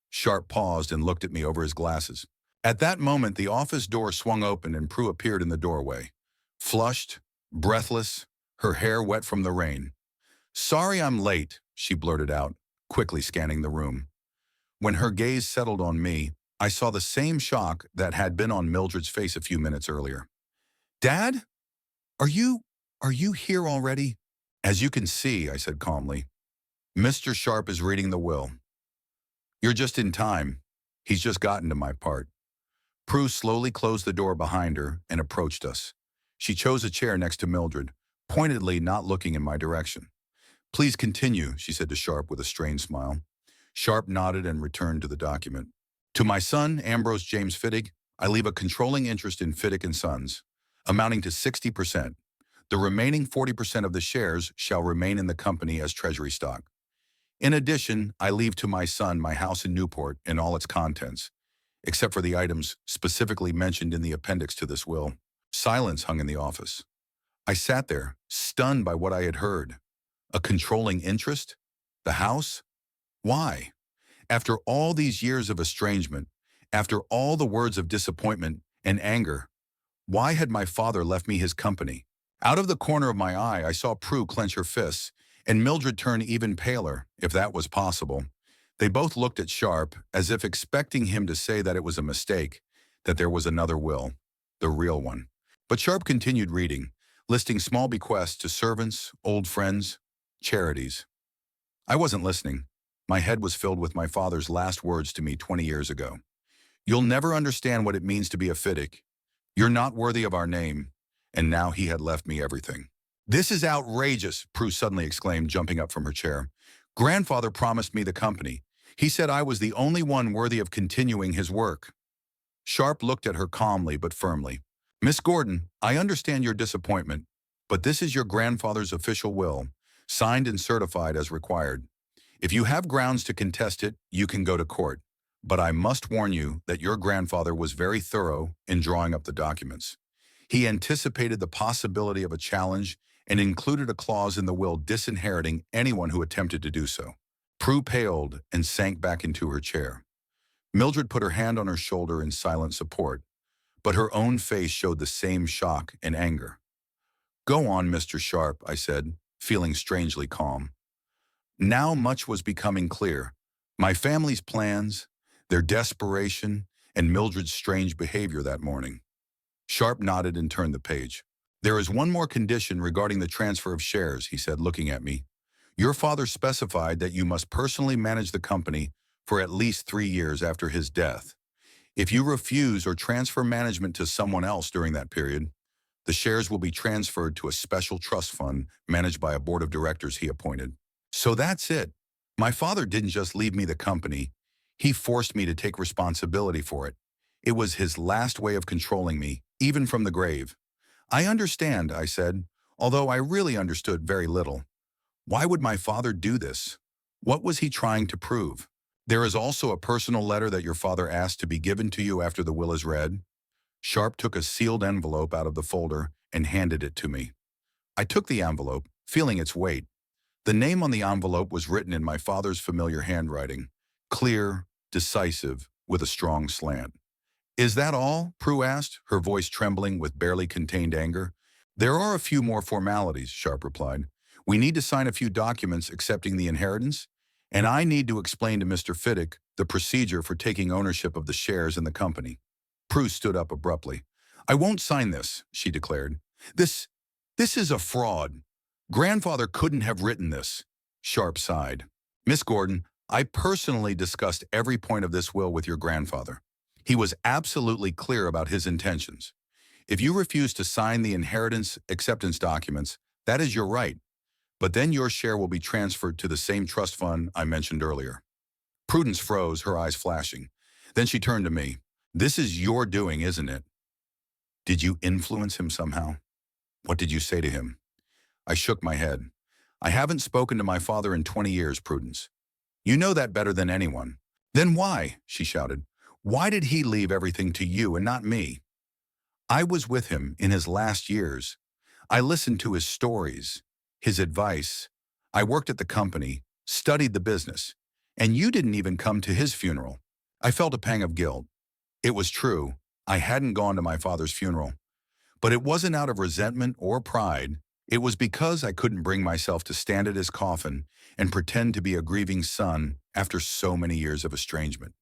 Speaker 1: Sharp paused and looked at me over his glasses. At that moment, the office door swung open and Prue appeared in the doorway. Flushed, breathless, her hair wet from the rain. "Sorry I'm late," she blurted out, quickly scanning the room. When her gaze settled on me, I saw the same shock that had been on Mildred's face a few minutes earlier. Dad? Are you, are you here already? As you can see, I said calmly, Mr. Sharp is reading the will. You're just in time. He's just gotten to my part. Prue slowly closed the door behind her and approached us. She chose a chair next to Mildred, pointedly not looking in my direction. Please continue, she said to Sharp with a strained smile. Sharp nodded and returned to the document. To my son, Ambrose James Fittig, I leave a controlling interest in Fittig and Sons, amounting to 60%. The remaining 40% of the shares shall remain in the company as treasury stock. In addition, I leave to my son my house in Newport and all its contents, except for the items specifically mentioned in the appendix to this will. Silence hung in the office. I sat there, stunned by what I had heard. A controlling interest? The house? Why? After all these years of estrangement, after all the words of disappointment and anger, why had my father left me his company? Out of the corner of my eye, I saw Prue clench her fists, and Mildred turn even paler, if that was possible. They both looked at Sharp, as if expecting him to say that it was a mistake, that there was another will, the real one. But Sharp continued reading, listing small bequests to servants, old friends, charities. I wasn't listening. My head was filled with my father's last words to me 20 years ago. You'll never understand what it means to be a Fittig. You're not worthy of our name. And now he had left me everything. This is outrageous, Prue suddenly exclaimed, jumping up from her chair. Grandfather promised me the company. He said I was the only one worthy of continuing his work. Sharp looked at her calmly but firmly. Miss Gordon, I understand your disappointment, but this is your grandfather's official will, signed and certified as required. If you have grounds to contest it, you can go to court. But I must warn you that your grandfather was very thorough in drawing up the documents. He anticipated the possibility of a challenge and included a clause in the will disinheriting anyone who attempted to do so. Prue paled and sank back into her chair. Mildred put her hand on her shoulder in silent support, but her own face showed the same shock and anger. Go on, Mr. Sharp, I said, feeling strangely calm. Now much was becoming clear. My family's plans, their desperation, and Mildred's strange behavior that morning. Sharp nodded and turned the page. There is one more condition regarding the transfer of shares, he said, looking at me. Your father specified that you must personally manage the company for at least 3 years after his death. If you refuse or transfer management to someone else during that period, the shares will be transferred to a special trust fund managed by a board of directors he appointed. So that's it. My father didn't just leave me the company. He forced me to take responsibility for it. It was his last way of controlling me, even from the grave. I understand, I said, although I really understood very little. Why would my father do this? What was he trying to prove? There is also a personal letter that your father asked to be given to you after the will is read. Sharp took a sealed envelope out of the folder and handed it to me. I took the envelope, feeling its weight. The name on the envelope was written in my father's familiar handwriting, clear, decisive, with a strong slant. Is that all? Prue asked, her voice trembling with barely contained anger. There are a few more formalities, Sharp replied. We need to sign a few documents accepting the inheritance, and I need to explain to Mr. Fittig the procedure for taking ownership of the shares in the company. Prue stood up abruptly. I won't sign this, she declared. This is a fraud. Grandfather couldn't have written this. Sharp sighed. Miss Gordon, I personally discussed every point of this will with your grandfather. He was absolutely clear about his intentions. If you refuse to sign the inheritance acceptance documents, that is your right. But then your share will be transferred to the same trust fund I mentioned earlier. Prudence froze, her eyes flashing. Then she turned to me. This is your doing, isn't it? Did you influence him somehow? What did you say to him? I shook my head. I haven't spoken to my father in 20 years, Prudence. You know that better than anyone. Then why? She shouted. Why did he leave everything to you and not me? I was with him in his last years. I listened to his stories, his advice. I worked at the company, studied the business, and you didn't even come to his funeral. I felt a pang of guilt. It was true, I hadn't gone to my father's funeral. But it wasn't out of resentment or pride. It was because I couldn't bring myself to stand at his coffin and pretend to be a grieving son after so many years of estrangement.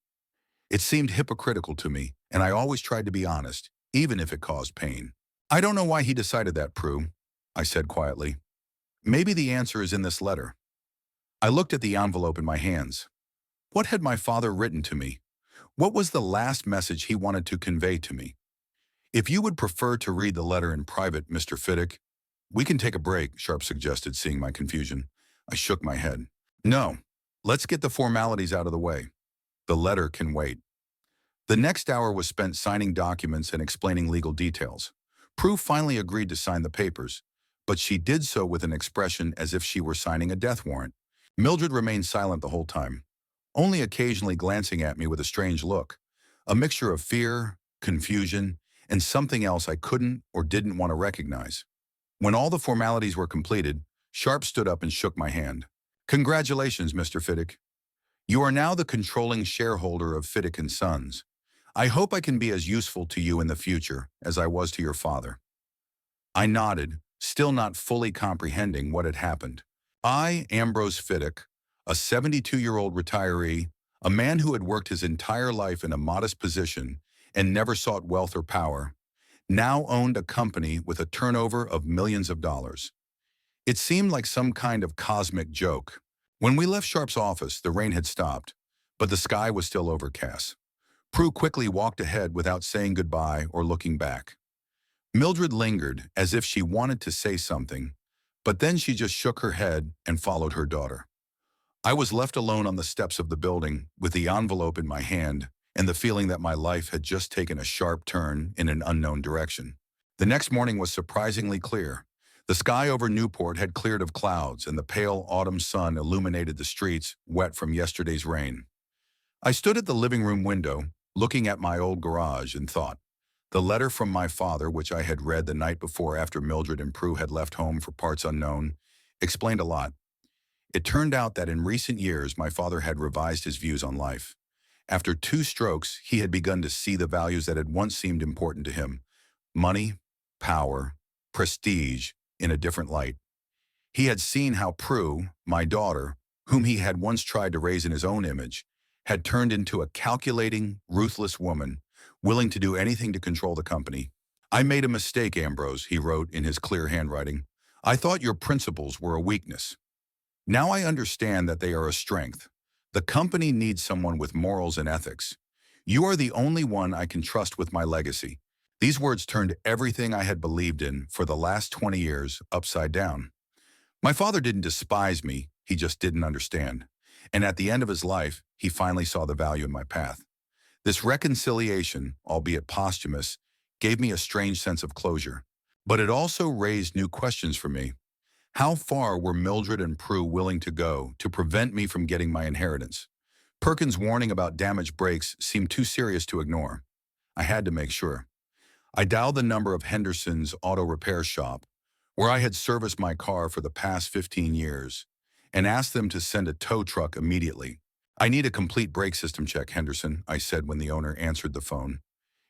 Speaker 1: It seemed hypocritical to me, and I always tried to be honest, even if it caused pain. I don't know why he decided that, Prue, I said quietly. Maybe the answer is in this letter. I looked at the envelope in my hands. What had my father written to me? What was the last message he wanted to convey to me? If you would prefer to read the letter in private, Mr. Fiddick, we can take a break, Sharp suggested, seeing my confusion. I shook my head. No, let's get the formalities out of the way. The letter can wait. The next hour was spent signing documents and explaining legal details. Prue finally agreed to sign the papers, but she did so with an expression as if she were signing a death warrant. Mildred remained silent the whole time, only occasionally glancing at me with a strange look, a mixture of fear, confusion, and something else I couldn't or didn't want to recognize. When all the formalities were completed, Sharp stood up and shook my hand. Congratulations, Mr. Fiddick. You are now the controlling shareholder of Fiddick & Sons. I hope I can be as useful to you in the future as I was to your father. I nodded, still not fully comprehending what had happened. I, Ambrose Fiddick, a 72-year-old retiree, a man who had worked his entire life in a modest position and never sought wealth or power, now owned a company with a turnover of millions of dollars. It seemed like some kind of cosmic joke. When we left Sharp's office, the rain had stopped, but the sky was still overcast. Prue quickly walked ahead without saying goodbye or looking back. Mildred lingered as if she wanted to say something, but then she just shook her head and followed her daughter. I was left alone on the steps of the building with the envelope in my hand and the feeling that my life had just taken a sharp turn in an unknown direction. The next morning was surprisingly clear. The sky over Newport had cleared of clouds and the pale autumn sun illuminated the streets, wet from yesterday's rain. I stood at the living room window, looking at my old garage, and thought. The letter from my father, which I had read the night before after Mildred and Prue had left home for parts unknown, explained a lot. It turned out that in recent years my father had revised his views on life. After 2 strokes, he had begun to see the values that had once seemed important to him: money, power, prestige, in a different light. He had seen how Prue, my daughter, whom he had once tried to raise in his own image, had turned into a calculating, ruthless woman, willing to do anything to control the company. I made a mistake, Ambrose, he wrote in his clear handwriting. I thought your principles were a weakness. Now I understand that they are a strength. The company needs someone with morals and ethics. You are the only one I can trust with my legacy. These words turned everything I had believed in for the last 20 years upside down. My father didn't despise me, he just didn't understand. And at the end of his life, he finally saw the value in my path. This reconciliation, albeit posthumous, gave me a strange sense of closure. But it also raised new questions for me. How far were Mildred and Prue willing to go to prevent me from getting my inheritance? Perkins' warning about damaged brakes seemed too serious to ignore. I had to make sure. I dialed the number of Henderson's auto repair shop, where I had serviced my car for the past 15 years, and asked them to send a tow truck immediately. I need a complete brake system check, Henderson, I said when the owner answered the phone.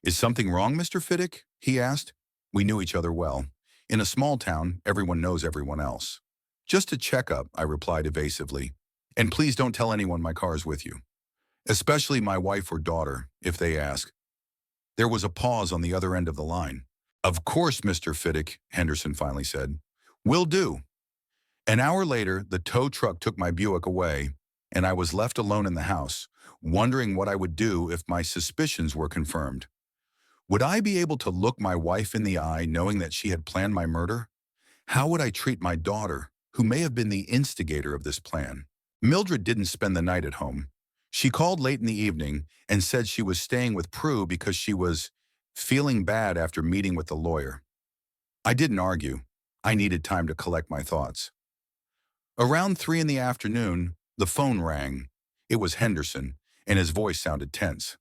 Speaker 1: Is something wrong, Mr. Fiddick? He asked. We knew each other well. In a small town, everyone knows everyone else. Just a checkup, I replied evasively. And please don't tell anyone my car is with you. Especially my wife or daughter, if they ask. There was a pause on the other end of the line. Of course, Mr. Fiddick, Henderson finally said. Will do. An hour later, the tow truck took my Buick away, and I was left alone in the house, wondering what I would do if my suspicions were confirmed. Would I be able to look my wife in the eye knowing that she had planned my murder? How would I treat my daughter, who may have been the instigator of this plan? Mildred didn't spend the night at home. She called late in the evening and said she was staying with Prue because she was feeling bad after meeting with the lawyer. I didn't argue. I needed time to collect my thoughts. Around 3 in the afternoon, the phone rang. It was Henderson, and his voice sounded tense.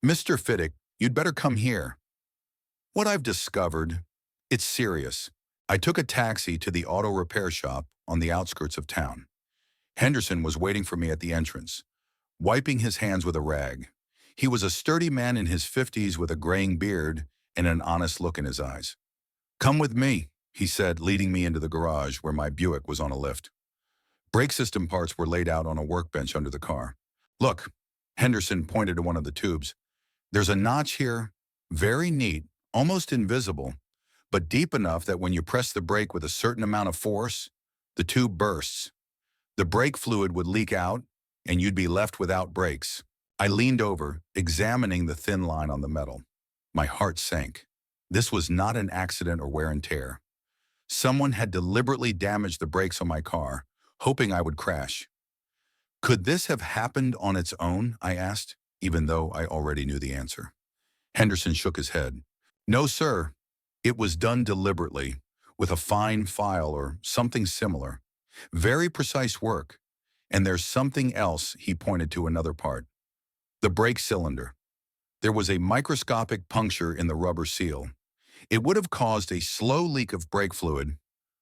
Speaker 1: Mr. Fiddick, you'd better come here. What I've discovered, it's serious. I took a taxi to the auto repair shop on the outskirts of town. Henderson was waiting for me at the entrance, wiping his hands with a rag. He was a sturdy man in his 50s with a graying beard and an honest look in his eyes. Come with me, he said, leading me into the garage where my Buick was on a lift. Brake system parts were laid out on a workbench under the car. Look, Henderson pointed to one of the tubes. There's a notch here, very neat, almost invisible, but deep enough that when you press the brake with a certain amount of force, the tube bursts. The brake fluid would leak out, and you'd be left without brakes. I leaned over, examining the thin line on the metal. My heart sank. This was not an accident or wear and tear. Someone had deliberately damaged the brakes on my car, hoping I would crash. Could this have happened on its own? I asked, even though I already knew the answer. Henderson shook his head. No, sir. It was done deliberately, with a fine file or something similar. Very precise work. And there's something else, he pointed to another part. The brake cylinder. There was a microscopic puncture in the rubber seal. It would have caused a slow leak of brake fluid.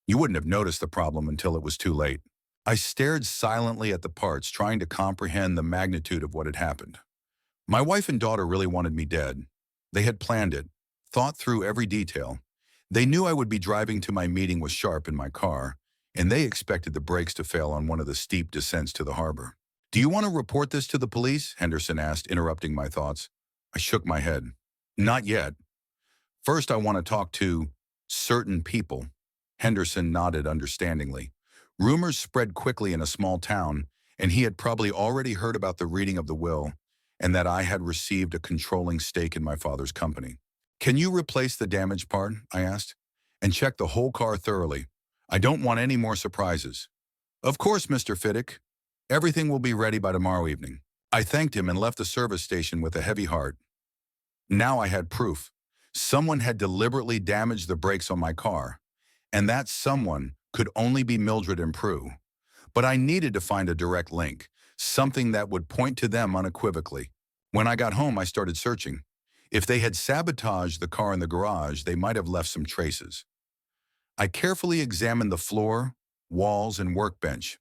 Speaker 1: You wouldn't have noticed the problem until it was too late. I stared silently at the parts, trying to comprehend the magnitude of what had happened. My wife and daughter really wanted me dead. They had planned it, thought through every detail. They knew I would be driving to my meeting with Sharp in my car, and they expected the brakes to fail on one of the steep descents to the harbor. Do you want to report this to the police? Henderson asked, interrupting my thoughts. I shook my head. Not yet. First, I want to talk to certain people. Henderson nodded understandingly. Rumors spread quickly in a small town, and he had probably already heard about the reading of the will and that I had received a controlling stake in my father's company. Can you replace the damaged part? I asked. And check the whole car thoroughly. I don't want any more surprises. Of course, Mr. Fiddick. Everything will be ready by tomorrow evening. I thanked him and left the service station with a heavy heart. Now I had proof. Someone had deliberately damaged the brakes on my car, and that someone could only be Mildred and Prue. But I needed to find a direct link, something that would point to them unequivocally. When I got home, I started searching. If they had sabotaged the car in the garage, they might have left some traces. I carefully examined the floor, walls, and workbench.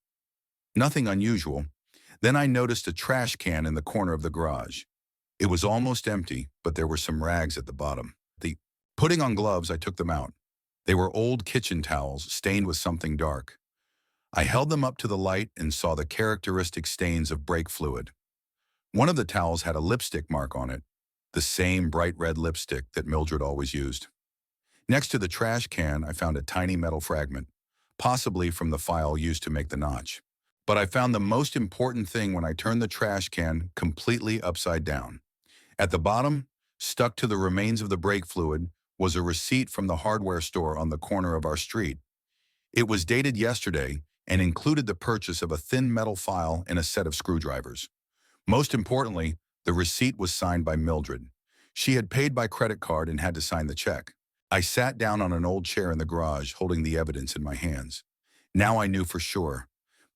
Speaker 1: Nothing unusual. Then I noticed a trash can in the corner of the garage. It was almost empty, but there were some rags at the bottom. Putting on gloves, I took them out. They were old kitchen towels, stained with something dark. I held them up to the light and saw the characteristic stains of brake fluid. One of the towels had a lipstick mark on it, the same bright red lipstick that Mildred always used. Next to the trash can, I found a tiny metal fragment, possibly from the file used to make the notch. But I found the most important thing when I turned the trash can completely upside down. At the bottom, stuck to the remains of the brake fluid, was a receipt from the hardware store on the corner of our street. It was dated yesterday and included the purchase of a thin metal file and a set of screwdrivers. Most importantly, the receipt was signed by Mildred. She had paid by credit card and had to sign the check. I sat down on an old chair in the garage, holding the evidence in my hands. Now I knew for sure.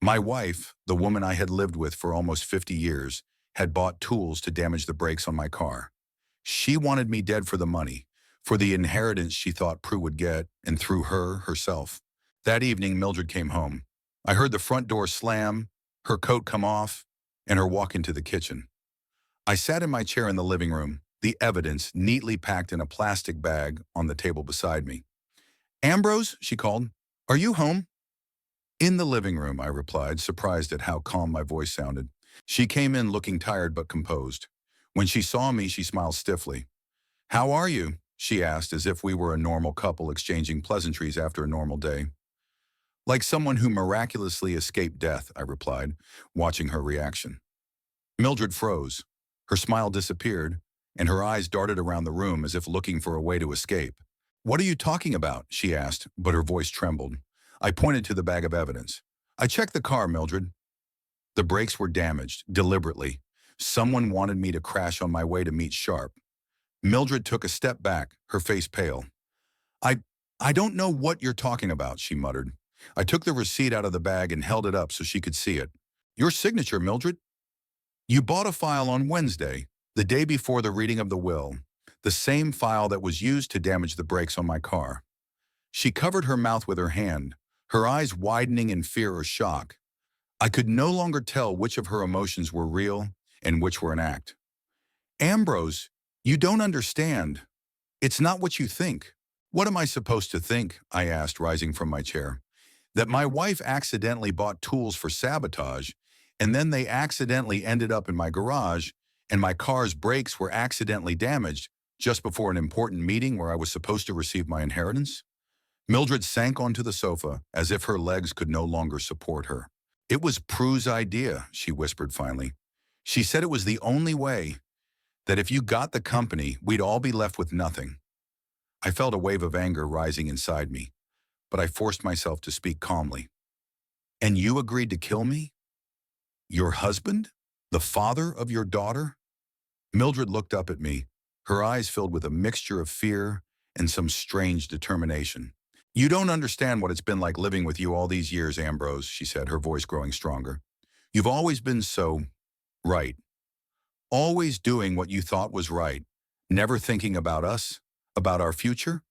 Speaker 1: My wife, the woman I had lived with for almost 50 years, had bought tools to damage the brakes on my car. She wanted me dead for the money, for the inheritance she thought Prue would get, and through her, herself. That evening, Mildred came home. I heard the front door slam, her coat come off, and her walk into the kitchen. I sat in my chair in the living room, the evidence neatly packed in a plastic bag on the table beside me. Ambrose, she called, are you home? In the living room, I replied, surprised at how calm my voice sounded. She came in looking tired but composed. When she saw me, she smiled stiffly. How are you? She asked, as if we were a normal couple exchanging pleasantries after a normal day. Like someone who miraculously escaped death, I replied, watching her reaction. Mildred froze. Her smile disappeared, and her eyes darted around the room as if looking for a way to escape. What are you talking about? She asked, but her voice trembled. I pointed to the bag of evidence. I checked the car, Mildred. The brakes were damaged, deliberately. Someone wanted me to crash on my way to meet Sharp. Mildred took a step back, her face pale. I don't know what you're talking about, she muttered. I took the receipt out of the bag and held it up so she could see it. Your signature, Mildred? You bought a file on Wednesday, the day before the reading of the will, the same file that was used to damage the brakes on my car. She covered her mouth with her hand, her eyes widening in fear or shock. I could no longer tell which of her emotions were real and which were an act. Ambrose, you don't understand. It's not what you think. What am I supposed to think? I asked, rising from my chair. That my wife accidentally bought tools for sabotage And then they accidentally ended up in my garage, and my car's brakes were accidentally damaged just before an important meeting where I was supposed to receive my inheritance. Mildred sank onto the sofa as if her legs could no longer support her. It was Prue's idea, she whispered finally. She said it was the only way, that if you got the company, we'd all be left with nothing. I felt a wave of anger rising inside me, but I forced myself to speak calmly. And you agreed to kill me? Your husband? The father of your daughter? Mildred looked up at me, her eyes filled with a mixture of fear and some strange determination. You don't understand what it's been like living with you all these years, Ambrose, she said, her voice growing stronger. You've always been so right. Always doing what you thought was right, never thinking about us, about our future.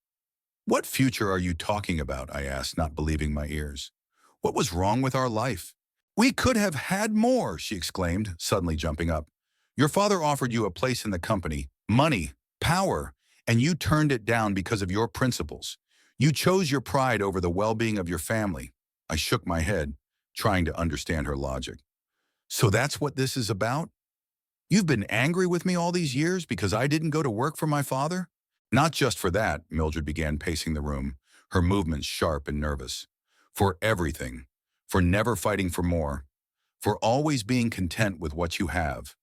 Speaker 1: What future are you talking about? I asked, not believing my ears. What was wrong with our life? We could have had more, she exclaimed, suddenly jumping up. Your father offered you a place in the company, money, power, and you turned it down because of your principles. You chose your pride over the well-being of your family. I shook my head, trying to understand her logic. So that's what this is about? You've been angry with me all these years because I didn't go to work for my father? Not just for that, Mildred began pacing the room, her movements sharp and nervous. For everything. For never fighting for more. For always being content with what you have.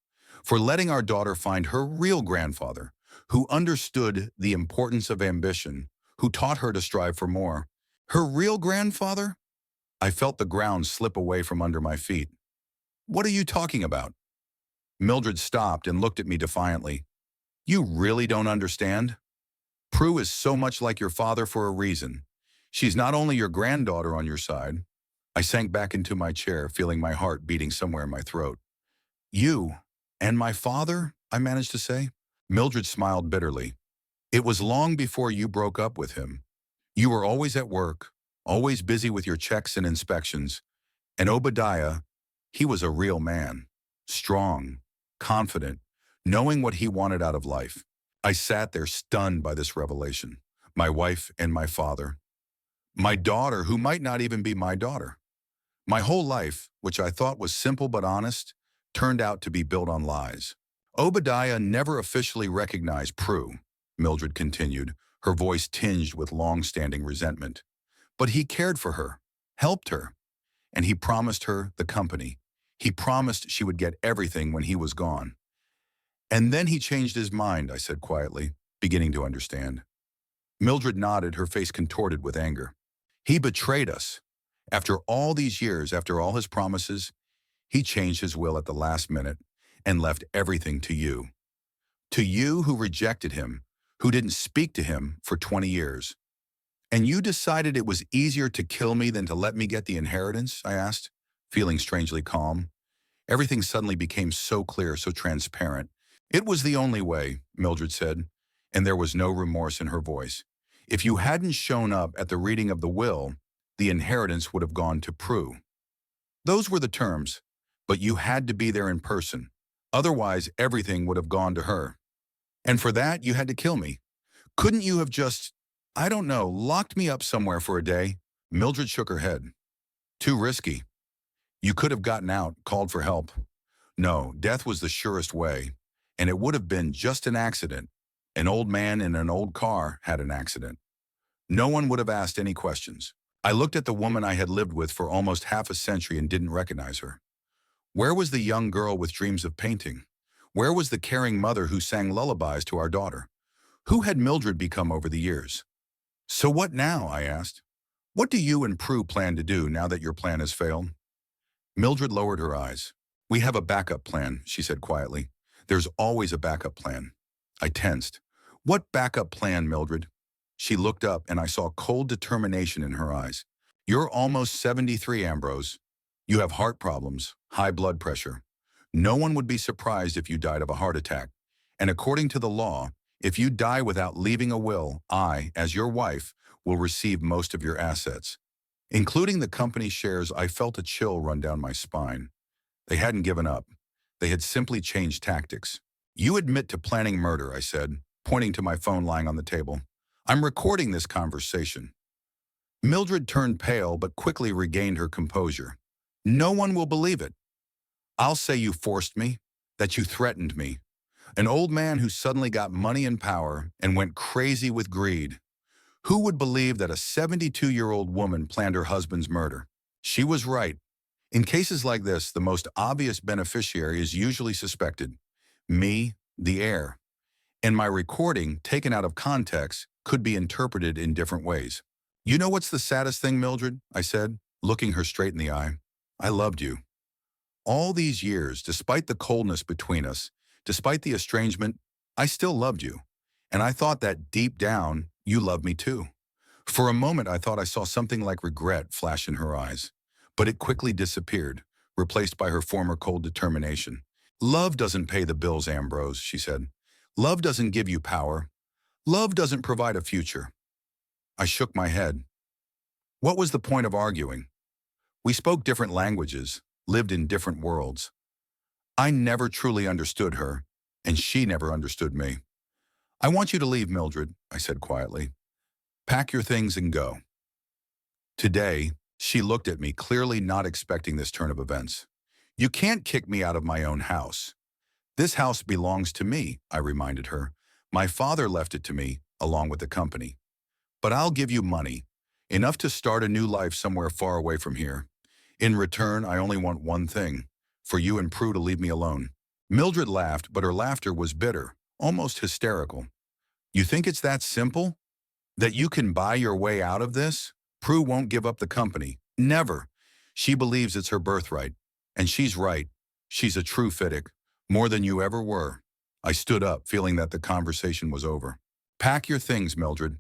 Speaker 1: For letting our daughter find her real grandfather, who understood the importance of ambition, who taught her to strive for more. Her real grandfather? I felt the ground slip away from under my feet. What are you talking about? Mildred stopped and looked at me defiantly. You really don't understand? Prue is so much like your father for a reason. She's not only your granddaughter on your side. I sank back into my chair, feeling my heart beating somewhere in my throat. You and my father, I managed to say. Mildred smiled bitterly. It was long before you broke up with him. You were always at work, always busy with your checks and inspections. And Obadiah, he was a real man. Strong, confident, knowing what he wanted out of life. I sat there stunned by this revelation. My wife and my father. My daughter, who might not even be my daughter. My whole life, which I thought was simple but honest, turned out to be built on lies. Obadiah never officially recognized Prue, Mildred continued, her voice tinged with long-standing resentment. But he cared for her, helped her, and he promised her the company. He promised she would get everything when he was gone. And then he changed his mind, I said quietly, beginning to understand. Mildred nodded, her face contorted with anger. He betrayed us. After all these years, after all his promises, he changed his will at the last minute and left everything to you. To you who rejected him, who didn't speak to him for 20 years. And you decided it was easier to kill me than to let me get the inheritance? I asked, feeling strangely calm. Everything suddenly became so clear, so transparent. It was the only way, Mildred said, and there was no remorse in her voice. If you hadn't shown up at the reading of the will, the inheritance would have gone to Prue. Those were the terms, but you had to be there in person. Otherwise, everything would have gone to her. And for that, you had to kill me. Couldn't you have just, I don't know, locked me up somewhere for a day? Mildred shook her head. Too risky. You could have gotten out, called for help. No, death was the surest way, and it would have been just an accident. An old man in an old car had an accident. No one would have asked any questions. I looked at the woman I had lived with for almost half a century and didn't recognize her. Where was the young girl with dreams of painting? Where was the caring mother who sang lullabies to our daughter? Who had Mildred become over the years? So what now? I asked. What do you and Prue plan to do now that your plan has failed? Mildred lowered her eyes. We have a backup plan, she said quietly. There's always a backup plan. I tensed. What backup plan, Mildred? She looked up and I saw cold determination in her eyes. You're almost 73, Ambrose. You have heart problems, high blood pressure. No one would be surprised if you died of a heart attack. And according to the law, if you die without leaving a will, I, as your wife, will receive most of your assets. Including the company shares, I felt a chill run down my spine. They hadn't given up. They had simply changed tactics. You admit to planning murder, I said, pointing to my phone lying on the table. I'm recording this conversation. Mildred turned pale but quickly regained her composure. No one will believe it. I'll say you forced me, that you threatened me. An old man who suddenly got money and power and went crazy with greed. Who would believe that a 72-year-old woman planned her husband's murder? She was right. In cases like this, the most obvious beneficiary is usually suspected. Me, the heir. And my recording, taken out of context, could be interpreted in different ways. You know what's the saddest thing, Mildred? I said, looking her straight in the eye. I loved you. All these years, despite the coldness between us, despite the estrangement, I still loved you. And I thought that deep down, you loved me too. For a moment, I thought I saw something like regret flash in her eyes. But it quickly disappeared, replaced by her former cold determination. Love doesn't pay the bills, Ambrose, she said. Love doesn't give you power. Love doesn't provide a future. I shook my head. What was the point of arguing? We spoke different languages, lived in different worlds. I never truly understood her, and she never understood me. I want you to leave, Mildred, I said quietly. Pack your things and go. Today, she looked at me, clearly not expecting this turn of events. You can't kick me out of my own house. This house belongs to me, I reminded her. My father left it to me, along with the company. But I'll give you money, enough to start a new life somewhere far away from here. In return, I only want one thing, for you and Prue to leave me alone. Mildred laughed, but her laughter was bitter, almost hysterical. You think it's that simple? That you can buy your way out of this? Prue won't give up the company. Never. She believes it's her birthright. And she's right. She's a true Fiddick, more than you ever were. I stood up, feeling that the conversation was over. Pack your things, Mildred.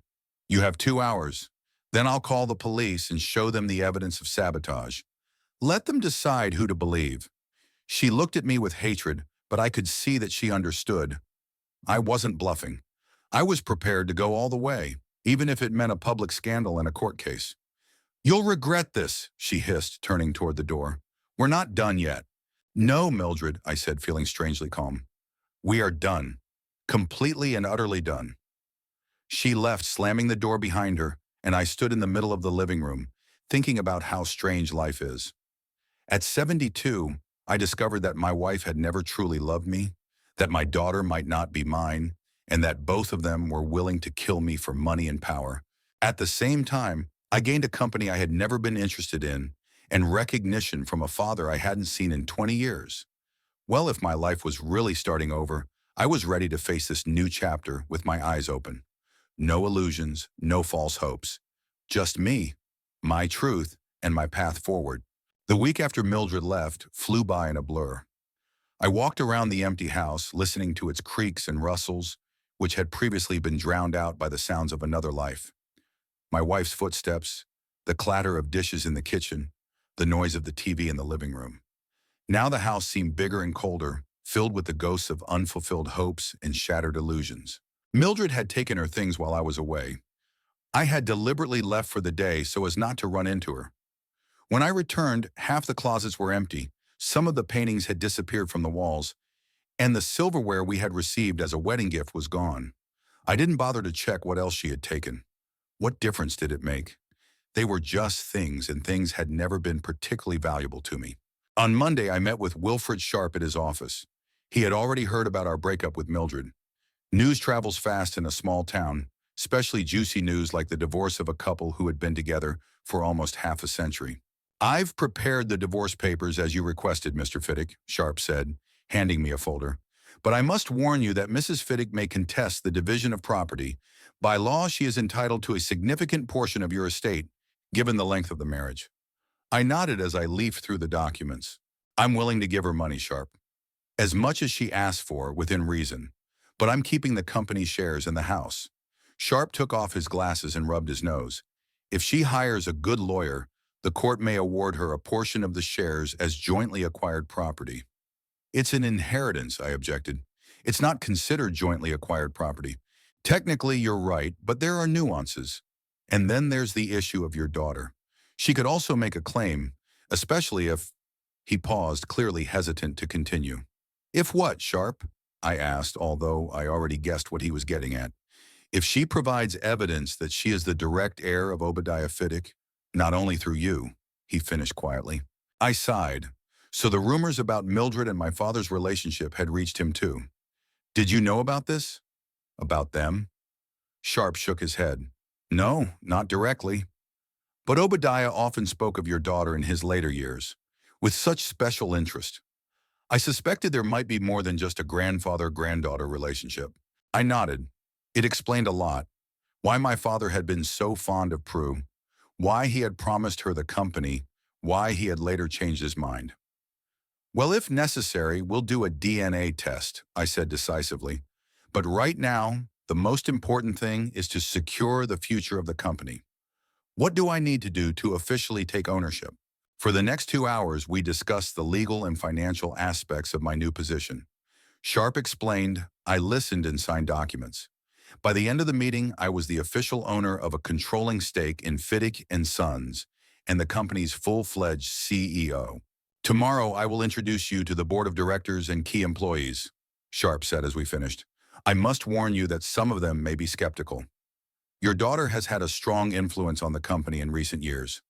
Speaker 1: You have 2 hours. Then I'll call the police and show them the evidence of sabotage. Let them decide who to believe. She looked at me with hatred, but I could see that she understood. I wasn't bluffing. I was prepared to go all the way, even if it meant a public scandal and a court case. You'll regret this, she hissed, turning toward the door. We're not done yet. No, Mildred, I said, feeling strangely calm. We are done. Completely and utterly done. She left, slamming the door behind her, and I stood in the middle of the living room, thinking about how strange life is. At 72, I discovered that my wife had never truly loved me, that my daughter might not be mine, and that both of them were willing to kill me for money and power. At the same time, I gained a company I had never been interested in, and recognition from a father I hadn't seen in 20 years. Well, if my life was really starting over, I was ready to face this new chapter with my eyes open. No illusions, no false hopes. Just me, my truth, and my path forward. The week after Mildred left flew by in a blur. I walked around the empty house, listening to its creaks and rustles, which had previously been drowned out by the sounds of another life. My wife's footsteps, the clatter of dishes in the kitchen, the noise of the TV in the living room. Now the house seemed bigger and colder, filled with the ghosts of unfulfilled hopes and shattered illusions. Mildred had taken her things while I was away. I had deliberately left for the day so as not to run into her. When I returned, half the closets were empty, some of the paintings had disappeared from the walls, and the silverware we had received as a wedding gift was gone. I didn't bother to check what else she had taken. What difference did it make? They were just things, and things had never been particularly valuable to me. On Monday, I met with Wilfred Sharp at his office. He had already heard about our breakup with Mildred. News travels fast in a small town, especially juicy news like the divorce of a couple who had been together for almost half a century. I've prepared the divorce papers as you requested, Mr. Fiddick, Sharp said, handing me a folder. But I must warn you that Mrs. Fiddick may contest the division of property. By law, she is entitled to a significant portion of your estate, given the length of the marriage. I nodded as I leafed through the documents. I'm willing to give her money, Sharp. As much as she asked for, within reason. But I'm keeping the company shares in the house. Sharp took off his glasses and rubbed his nose. If she hires a good lawyer, the court may award her a portion of the shares as jointly acquired property. It's an inheritance, I objected. It's not considered jointly acquired property. Technically, you're right, but there are nuances. And then there's the issue of your daughter. She could also make a claim, especially if... He paused, clearly hesitant to continue. If what, Sharp? I asked, although I already guessed what he was getting at. If she provides evidence that she is the direct heir of Obadiah Fiddick, not only through you, he finished quietly. I sighed. So the rumors about Mildred and my father's relationship had reached him too. Did you know about this? About them? Sharp shook his head. No, not directly. But Obadiah often spoke of your daughter in his later years, with such special interest. I suspected there might be more than just a grandfather-granddaughter relationship. I nodded. It explained a lot. Why my father had been so fond of Prue, why he had promised her the company, why he had later changed his mind. Well, if necessary, we'll do a DNA test, I said decisively. But right now, the most important thing is to secure the future of the company. What do I need to do to officially take ownership? For the next 2 hours, we discussed the legal and financial aspects of my new position. Sharp explained, I listened and signed documents. By the end of the meeting, I was the official owner of a controlling stake in Fiddick and Sons and the company's full-fledged CEO. Tomorrow, I will introduce you to the board of directors and key employees, Sharp said as we finished. I must warn you that some of them may be skeptical. Your daughter has had a strong influence on the company in recent years.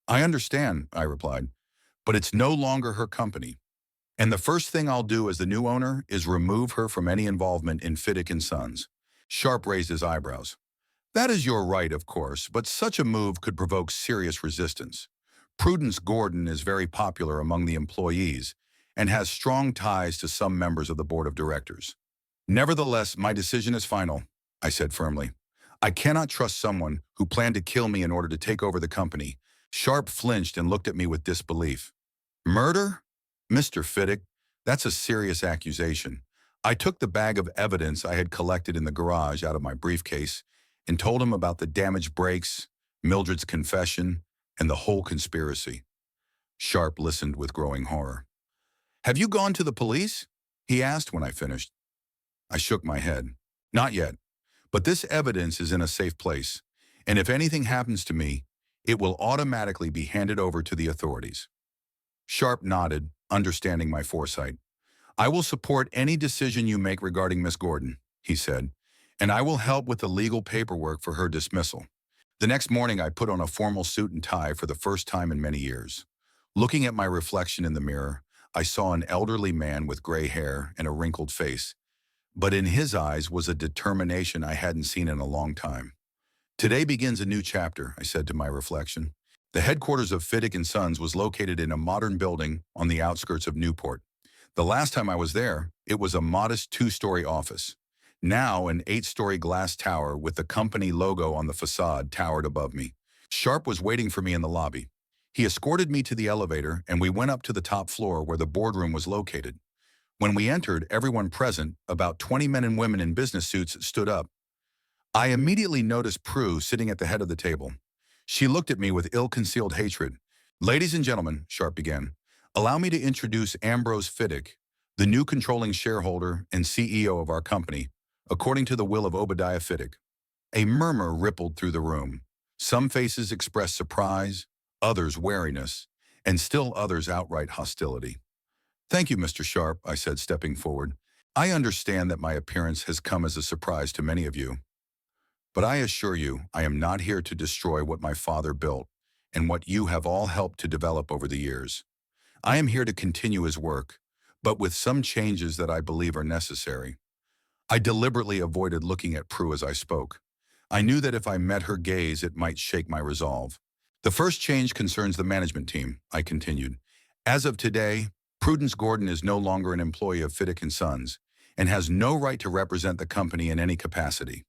Speaker 1: I understand, I replied, but it's no longer her company. And the first thing I'll do as the new owner is remove her from any involvement in Fiddick and Sons. Sharp raised his eyebrows. That is your right, of course, but such a move could provoke serious resistance. Prudence Gordon is very popular among the employees and has strong ties to some members of the board of directors. Nevertheless, my decision is final, I said firmly. I cannot trust someone who planned to kill me in order to take over the company. Sharp flinched and looked at me with disbelief. Murder? Mr. Fiddick, that's a serious accusation. I took the bag of evidence I had collected in the garage out of my briefcase and told him about the damaged brakes, Mildred's confession, and the whole conspiracy. Sharp listened with growing horror. Have you gone to the police? He asked when I finished. I shook my head. Not yet, but this evidence is in a safe place, and if anything happens to me, it will automatically be handed over to the authorities. Sharp nodded, understanding my foresight. I will support any decision you make regarding Miss Gordon, he said, and I will help with the legal paperwork for her dismissal. The next morning, I put on a formal suit and tie for the first time in many years. Looking at my reflection in the mirror, I saw an elderly man with gray hair and a wrinkled face, but in his eyes was a determination I hadn't seen in a long time. Today begins a new chapter, I said to my reflection. The headquarters of Fiddick and Sons was located in a modern building on the outskirts of Newport. The last time I was there, it was a modest 2-story office. Now an 8-story glass tower with the company logo on the facade towered above me. Sharp was waiting for me in the lobby. He escorted me to the elevator and we went up to the top floor where the boardroom was located. When we entered, everyone present, about 20 men and women in business suits, stood up. I immediately noticed Prue sitting at the head of the table. She looked at me with ill-concealed hatred. Ladies and gentlemen, Sharp began, allow me to introduce Ambrose Fiddick, the new controlling shareholder and CEO of our company, according to the will of Obadiah Fiddick. A murmur rippled through the room. Some faces expressed surprise, others wariness, and still others outright hostility. Thank you, Mr. Sharp, I said, stepping forward. I understand that my appearance has come as a surprise to many of you. But I assure you, I am not here to destroy what my father built and what you have all helped to develop over the years. I am here to continue his work, but with some changes that I believe are necessary. I deliberately avoided looking at Prue as I spoke. I knew that if I met her gaze, it might shake my resolve. The first change concerns the management team, I continued. As of today, Prudence Gordon is no longer an employee of Fiddick and Sons and has no right to represent the company in any capacity.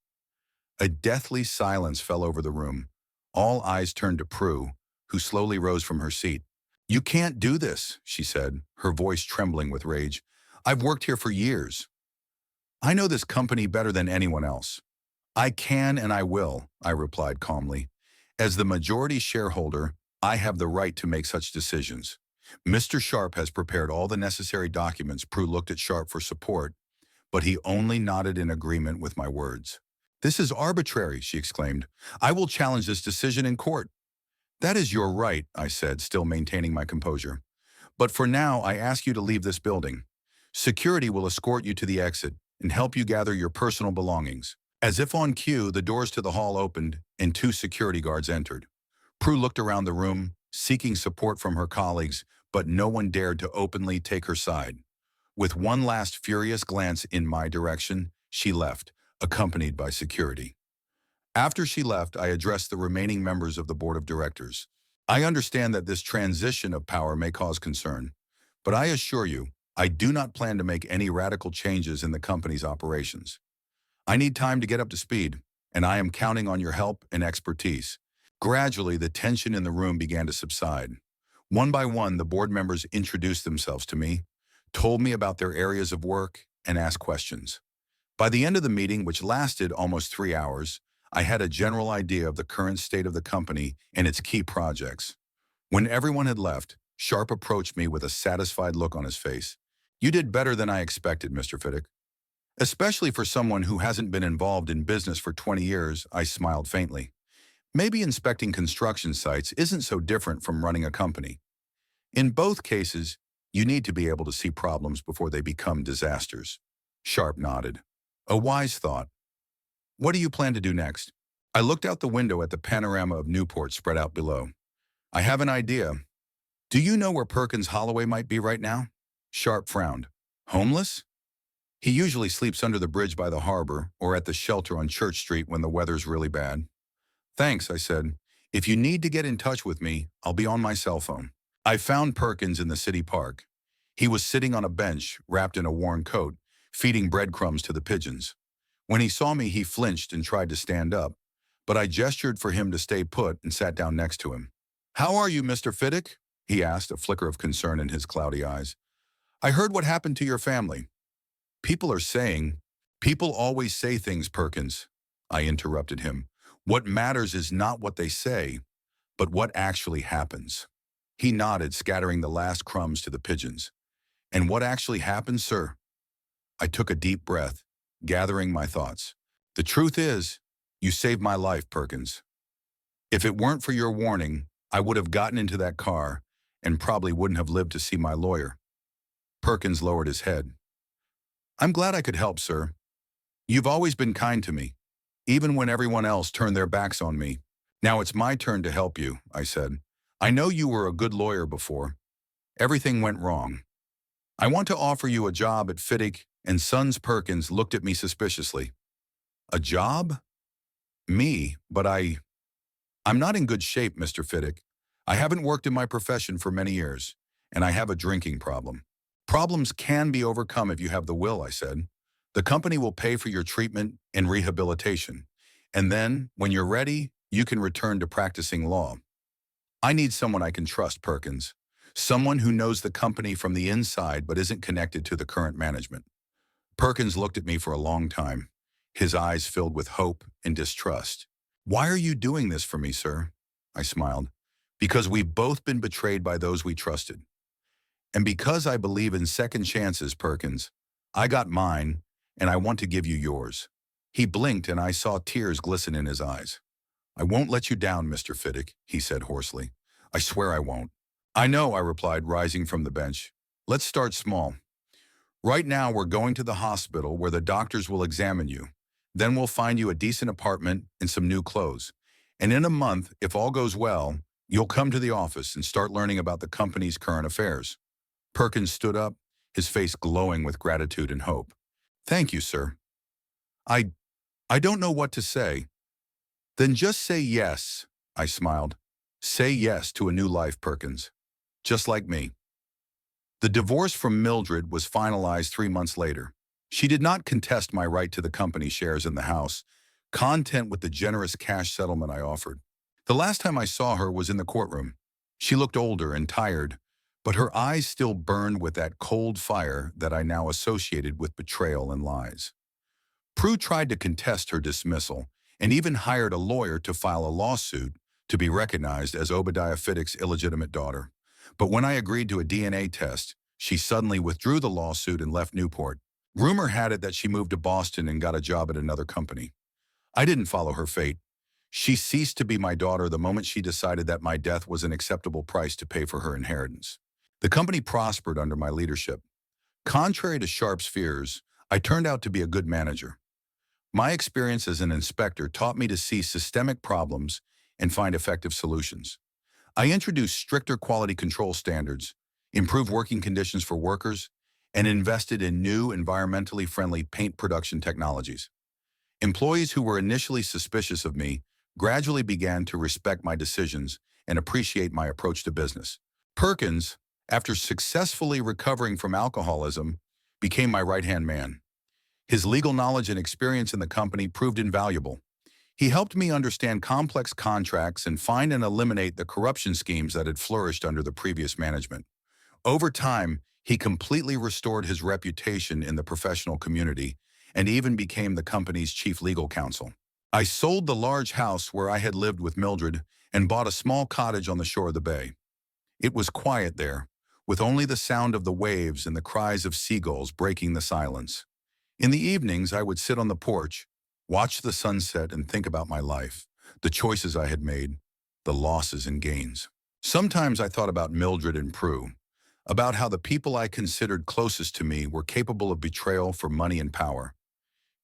Speaker 1: A deathly silence fell over the room. All eyes turned to Prue, who slowly rose from her seat. You can't do this, she said, her voice trembling with rage. I've worked here for years. I know this company better than anyone else. I can and I will, I replied calmly. As the majority shareholder, I have the right to make such decisions. Mr. Sharp has prepared all the necessary documents. Prue looked at Sharp for support, but he only nodded in agreement with my words. This is arbitrary, she exclaimed. I will challenge this decision in court. That is your right, I said, still maintaining my composure. But for now, I ask you to leave this building. Security will escort you to the exit and help you gather your personal belongings. As if on cue, the doors to the hall opened and 2 security guards entered. Prue looked around the room, seeking support from her colleagues, but no one dared to openly take her side. With one last furious glance in my direction, she left, accompanied by security. After she left, I addressed the remaining members of the board of directors. I understand that this transition of power may cause concern, but I assure you, I do not plan to make any radical changes in the company's operations. I need time to get up to speed, and I am counting on your help and expertise. Gradually, the tension in the room began to subside. One by one, the board members introduced themselves to me, told me about their areas of work, and asked questions. By the end of the meeting, which lasted almost 3 hours, I had a general idea of the current state of the company and its key projects. When everyone had left, Sharp approached me with a satisfied look on his face. "You did better than I expected, Mr. Fiddick." Especially for someone who hasn't been involved in business for 20 years, I smiled faintly. Maybe inspecting construction sites isn't so different from running a company. In both cases, you need to be able to see problems before they become disasters. Sharp nodded. A wise thought. What do you plan to do next? I looked out the window at the panorama of Newport spread out below. I have an idea. Do you know where Perkins Holloway might be right now? Sharp frowned. Homeless? He usually sleeps under the bridge by the harbor or at the shelter on Church Street when the weather's really bad. Thanks, I said. If you need to get in touch with me, I'll be on my cell phone. I found Perkins in the city park. He was sitting on a bench, wrapped in a worn coat, feeding breadcrumbs to the pigeons. When he saw me, he flinched and tried to stand up, but I gestured for him to stay put and sat down next to him. How are you, Mr. Fiddick? He asked, a flicker of concern in his cloudy eyes. I heard what happened to your family. People are saying, people always say things, Perkins. I interrupted him. What matters is not what they say, but what actually happens. He nodded, scattering the last crumbs to the pigeons. And what actually happened, sir? I took a deep breath, gathering my thoughts. The truth is, you saved my life, Perkins. If it weren't for your warning, I would have gotten into that car and probably wouldn't have lived to see my lawyer. Perkins lowered his head. I'm glad I could help, sir. You've always been kind to me, even when everyone else turned their backs on me. Now it's my turn to help you, I said. I know you were a good lawyer before. Everything went wrong. I want to offer you a job at Fiddick and Sons. Perkins looked at me suspiciously. A job? Me, but I'm not in good shape, Mr. Fiddick. I haven't worked in my profession for many years, and I have a drinking problem. Problems can be overcome if you have the will, I said. The company will pay for your treatment and rehabilitation. And then, when you're ready, you can return to practicing law. I need someone I can trust, Perkins. Someone who knows the company from the inside but isn't connected to the current management. Perkins looked at me for a long time, his eyes filled with hope and distrust. Why are you doing this for me, sir? I smiled. Because we've both been betrayed by those we trusted. And because I believe in second chances, Perkins, I got mine, and I want to give you yours. He blinked, and I saw tears glisten in his eyes. I won't let you down, Mr. Fiddick, he said hoarsely. I swear I won't. I know, I replied, rising from the bench. Let's start small. Right now, we're going to the hospital where the doctors will examine you. Then we'll find you a decent apartment and some new clothes. And in a month, if all goes well, you'll come to the office and start learning about the company's current affairs. Perkins stood up, his face glowing with gratitude and hope. Thank you, sir. I don't know what to say. Then just say yes, I smiled. Say yes to a new life, Perkins. Just like me. The divorce from Mildred was finalized 3 months later. She did not contest my right to the company shares in the house, content with the generous cash settlement I offered. The last time I saw her was in the courtroom. She looked older and tired, but her eyes still burned with that cold fire that I now associated with betrayal and lies. Prue tried to contest her dismissal and even hired a lawyer to file a lawsuit to be recognized as Obadiah Fiddick's illegitimate daughter. But when I agreed to a DNA test, she suddenly withdrew the lawsuit and left Newport. Rumor had it that she moved to Boston and got a job at another company. I didn't follow her fate. She ceased to be my daughter the moment she decided that my death was an acceptable price to pay for her inheritance. The company prospered under my leadership. Contrary to Sharp's fears, I turned out to be a good manager. My experience as an inspector taught me to see systemic problems and find effective solutions. I introduced stricter quality control standards, improved working conditions for workers, and invested in new environmentally friendly paint production technologies. Employees who were initially suspicious of me gradually began to respect my decisions and appreciate my approach to business. Perkins, after successfully recovering from alcoholism, became my right-hand man. His legal knowledge and experience in the company proved invaluable. He helped me understand complex contracts and find and eliminate the corruption schemes that had flourished under the previous management. Over time, he completely restored his reputation in the professional community and even became the company's chief legal counsel. I sold the large house where I had lived with Mildred and bought a small cottage on the shore of the bay. It was quiet there, with only the sound of the waves and the cries of seagulls breaking the silence. In the evenings, I would sit on the porch, watch the sunset and think about my life, the choices I had made, the losses and gains. Sometimes I thought about Mildred and Prue, about how the people I considered closest to me were capable of betrayal for money and power.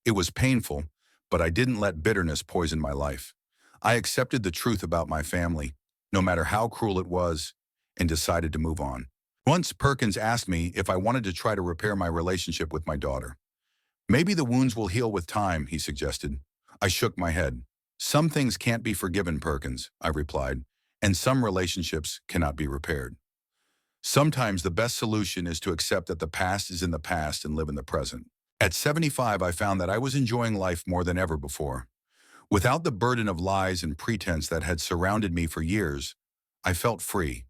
Speaker 1: It was painful, but I didn't let bitterness poison my life. I accepted the truth about my family, no matter how cruel it was, and decided to move on. Once Perkins asked me if I wanted to try to repair my relationship with my daughter. Maybe the wounds will heal with time, he suggested. I shook my head. Some things can't be forgiven, Perkins, I replied, and some relationships cannot be repaired. Sometimes the best solution is to accept that the past is in the past and live in the present. At 75, I found that I was enjoying life more than ever before. Without the burden of lies and pretense that had surrounded me for years, I felt free.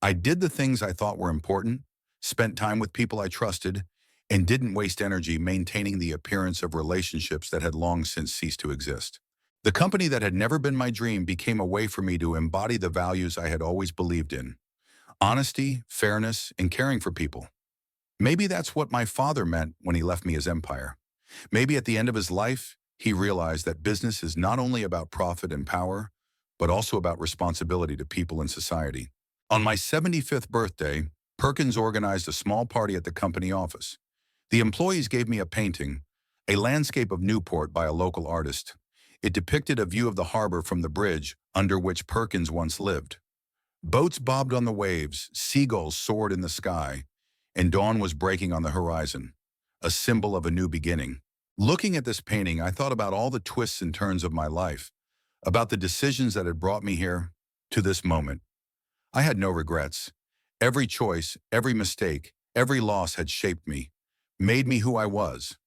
Speaker 1: I did the things I thought were important, spent time with people I trusted, and didn't waste energy maintaining the appearance of relationships that had long since ceased to exist. The company that had never been my dream became a way for me to embody the values I had always believed in: honesty, fairness, and caring for people. Maybe that's what my father meant when he left me his empire. Maybe at the end of his life, he realized that business is not only about profit and power, but also about responsibility to people and society. On my 75th birthday, Perkins organized a small party at the company office. The employees gave me a painting, a landscape of Newport by a local artist. It depicted a view of the harbor from the bridge under which Perkins once lived. Boats bobbed on the waves, seagulls soared in the sky, and dawn was breaking on the horizon, a symbol of a new beginning. Looking at this painting, I thought about all the twists and turns of my life, about the decisions that had brought me here to this moment. I had no regrets. Every choice, every mistake, every loss had shaped me, made me who I was.